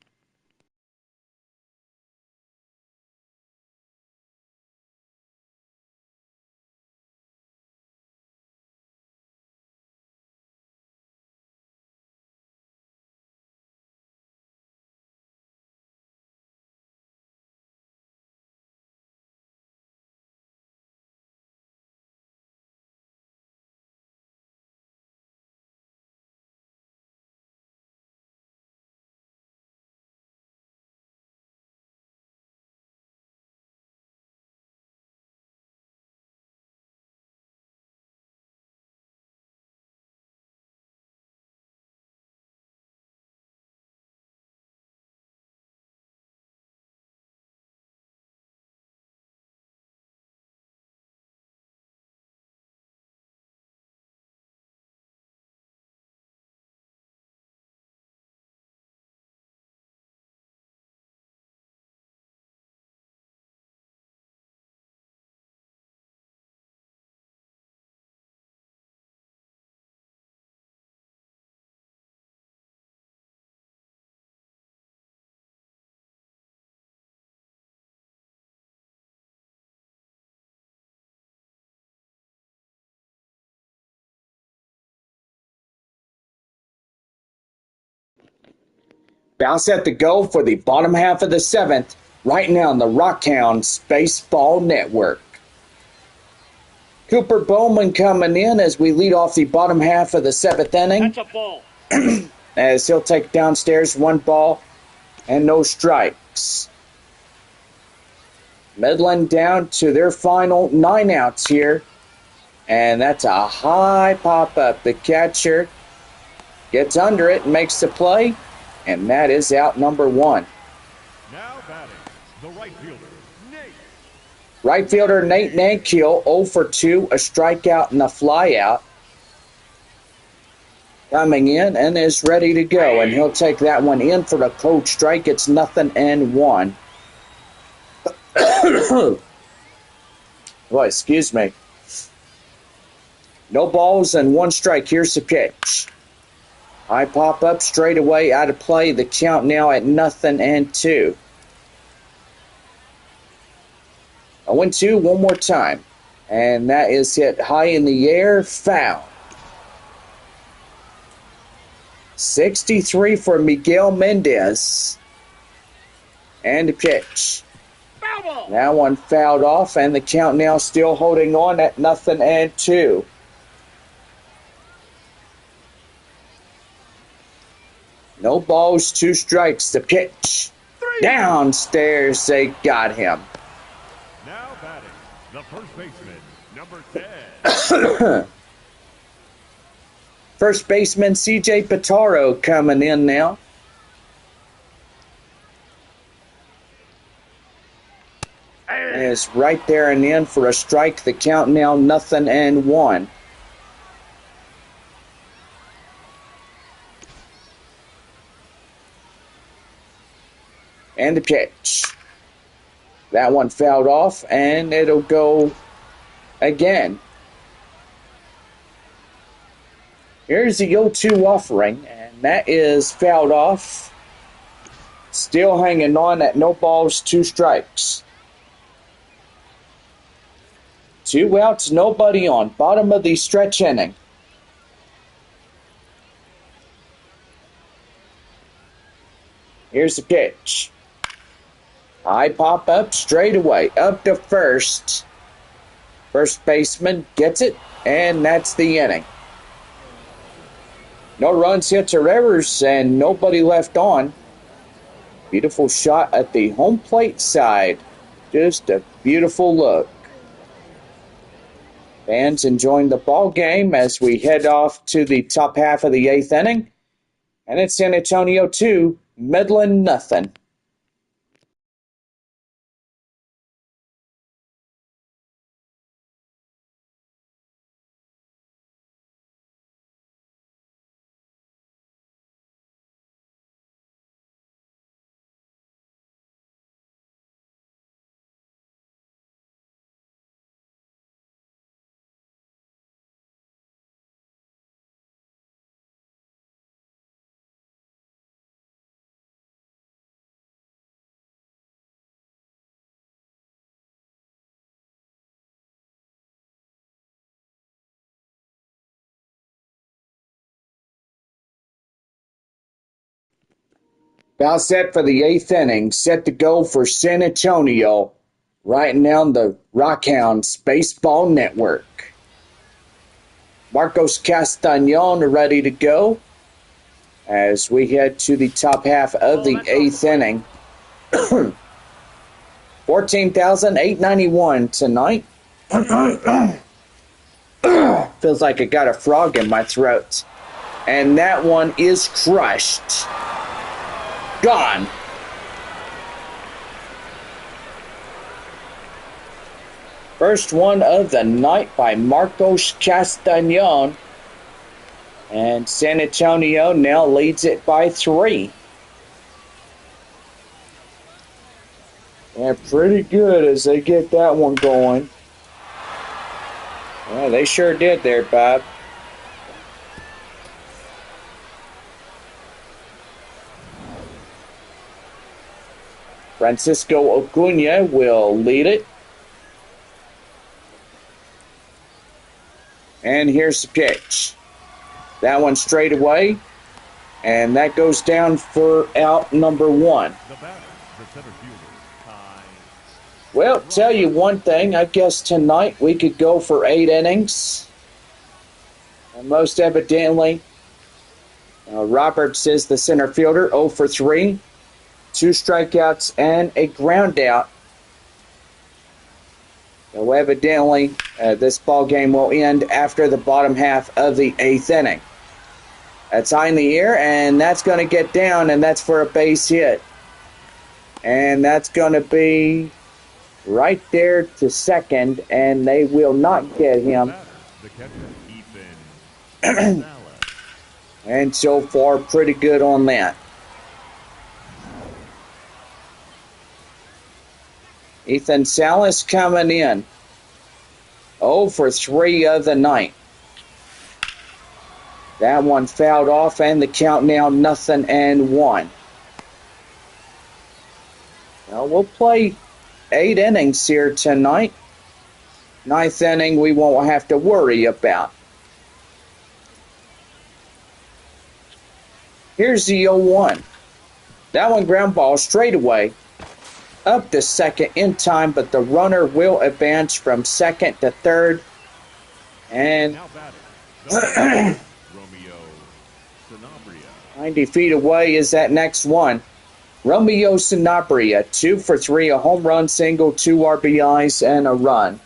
Bounce at the go for the bottom half of the 7th, right now on the Rockhounds Baseball Network. Cooper Bowman coming in as we lead off the bottom half of the 7th inning. That's a ball. As he'll take downstairs 1 ball and no strikes. Midland down to their final 9 outs here. And that's a high pop-up. The catcher gets under it and makes the play. And that is out number 1. Now batting, the right fielder, Nate. Right fielder Nate Nankiel, 0 for 2, a strikeout and a flyout. Coming in and is ready to go. And he'll take that one in for a cold strike. It's 0-1. Boy, excuse me. No balls and 1 strike. Here's the pitch. I pop up straight away out of play. The count now at 0-2. 0-2 one more time. And that is hit high in the air. Foul. 63 for Miguel Mendez. And the pitch. Foul ball. That one fouled off, and the count now still holding on at 0-2. No balls, 2 strikes. The pitch. 3. Downstairs, they got him. Now batting, the first baseman, number 10. First baseman C.J. Pitaro coming in now. Is right there and in for a strike. The count now 0-1. And the pitch. That one fouled off, and it'll go again. Here's the 0-2 offering, and that is fouled off. Still hanging on at no balls, 2 strikes. 2 outs, nobody on. Bottom of the stretch inning. Here's the pitch. High pop up straight away. Up to first. First baseman gets it, and that's the inning. No runs, hits, or errors, and nobody left on. Beautiful shot at the home plate side. Just a beautiful look. Fans enjoying the ball game as we head off to the top half of the 8th inning. And it's San Antonio 2, Midland 0. About set for the 8th inning. Set to go for San Antonio. Right now on the Rockhounds Baseball Network. Marcos Castañon ready to go as we head to the top half of the 8th inning. 14,891 tonight. Feels like I got a frog in my throat. And that one is crushed. Gone. First one of the night by Marcos Castañon. And San Antonio now leads it by 3. Yeah, pretty good as they get that one going. Yeah, they sure did there, Bob. Francisco Acuna will lead it. And here's the pitch. That one straight away. And that goes down for out number 1. The batter, the center fielder, Ty. Well, tell you one thing. I guess tonight we could go for 8 innings. And most evidently, Roberts is the center fielder, 0 for 3. 2 strikeouts and a ground out. So evidently, this ball game will end after the bottom half of the 8th inning. That's high in the air, and that's going to get down, and that's for a base hit. And that's going to be right there to second, and they will not get him. The catcher, Ethan Salas. And so far, pretty good on that. Ethan Salas coming in. 0 for 3 of the night. That one fouled off, and the count now 0-1. Well, we'll play 8 innings here tonight. 9th inning we won't have to worry about. Here's the 0-1. That one ground ball straight away. Up to second in time, but the runner will advance from second to third. And Now batting, Romeo Sanabria. 90 feet away is that next one. Romeo Sanabria, 2 for 3, a home run, single, 2 RBIs, and a run.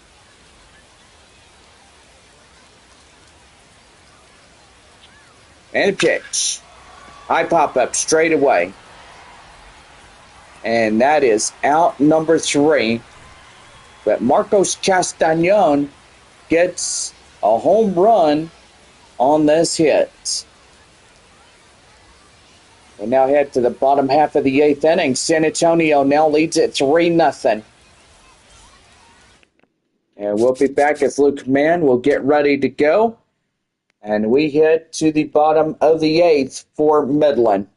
And a pitch. High pop-up straight away. And that is out number 3. But Marcos Castañon gets a home run on this hit. We now head to the bottom half of the 8th inning. San Antonio now leads it 3-0. And we'll be back as Luke Mann will get ready to go. And we head to the bottom of the 8th for Midland.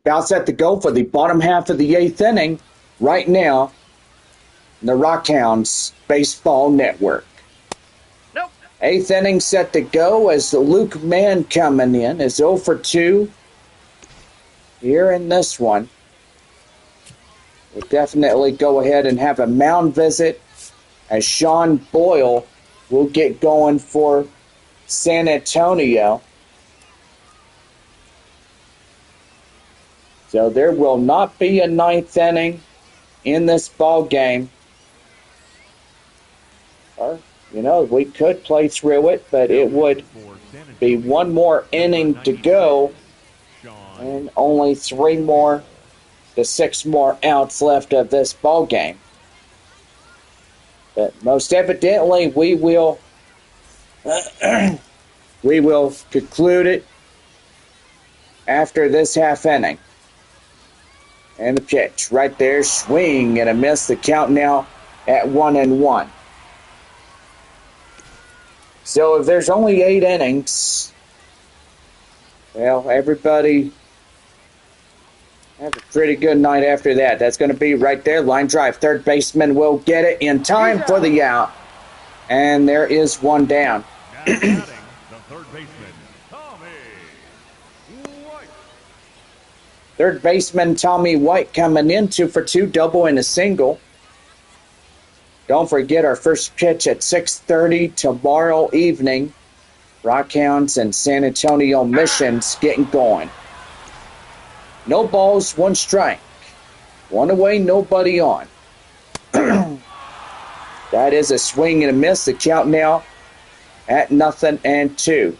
About set to go for the bottom half of the 8th inning right now. The Rockhounds Baseball Network. Nope. 8th inning set to go as the Luke Mann coming in is 0 for 2 here in this one. We'll definitely go ahead and have a mound visit as Sean Boyle will get going for San Antonio. So there will not be a 9th inning in this ball game. Or, we could play through it, but it would be one more inning to go and only 3 more to 6 more outs left of this ball game. But most evidently, we will conclude it after this half inning. And the pitch right there, swing and a miss. The count now at 1-1. So if there's only 8 innings, well, everybody have a pretty good night after that. That's going to be right there. Line drive. Third baseman will get it in time for the out. And there is one down. Now batting, the third baseman, Tommy White. Third baseman Tommy White coming in 2 for 2, double and a single. Don't forget our first pitch at 6:30 tomorrow evening. Rockhounds and San Antonio Missions getting going. No balls, 1 strike. 1 away, nobody on. That is a swing and a miss. The count now at 0-2.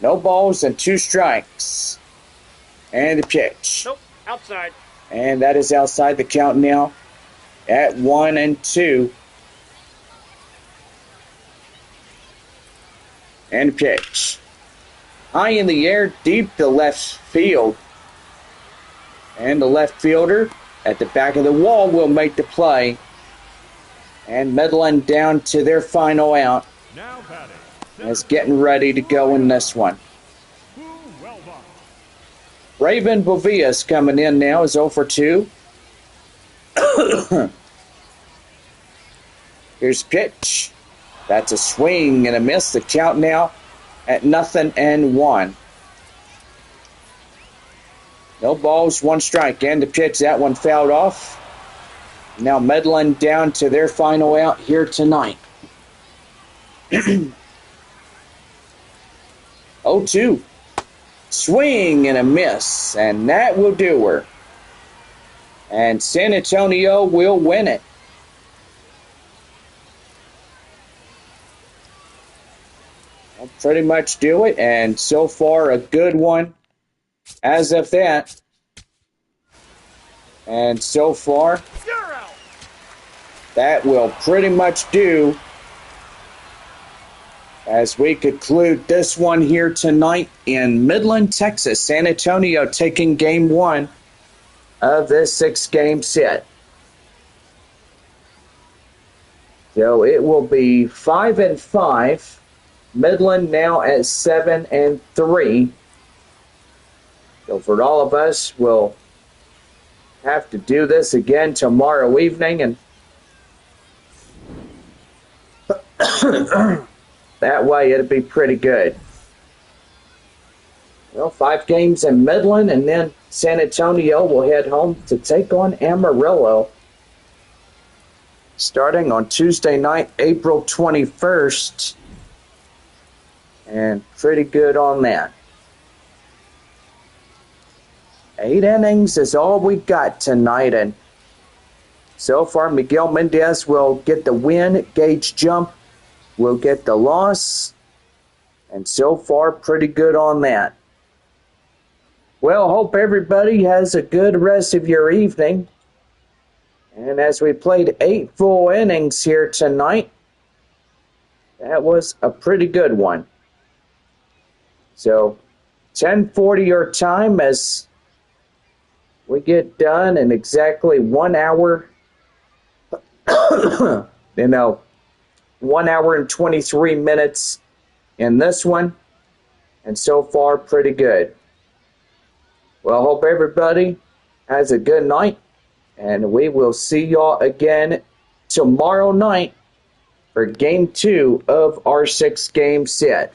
No balls and 2 strikes. And the pitch. Nope. Outside. And that is outside. The count now at 1-2. And the pitch. High in the air, deep to left field. And the left fielder at the back of the wall will make the play. And Midland down to their final out. Now batting, Is getting ready to go in this one. Raven Bovias coming in now is 0 for 2. Here's pitch. That's a swing and a miss. The count now at 0-1. No balls, 1 strike. And the pitch, that one fouled off. Now Midland down to their final out here tonight. 0-2. Swing and a miss. And that will do her. And San Antonio will win it. I'll pretty much do it. And so far, a good one as of that. And so far, that will pretty much do as we conclude this one here tonight in Midland, Texas. San Antonio taking game 1 of this 6-game set. So it will be 5-5. Midland now at 7-3. So for all of us, we'll have to do this again tomorrow evening, and that way it'll be pretty good. Well, 5 games in Midland, and then San Antonio will head home to take on Amarillo starting on Tuesday night, April 21st. And pretty good on that. 8 innings is all we got tonight, and so far Miguel Mendez will get the win. Gage Jump will get the loss, and so far pretty good on that. Well, hope everybody has a good rest of your evening. And as we played 8 full innings here tonight, that was a pretty good one. So 10:40 your time as we get done in exactly 1 hour, 1 hour and 23 minutes in this one. And so far, pretty good. Well, I hope everybody has a good night, and we will see y'all again tomorrow night for game 2 of our 6-game set.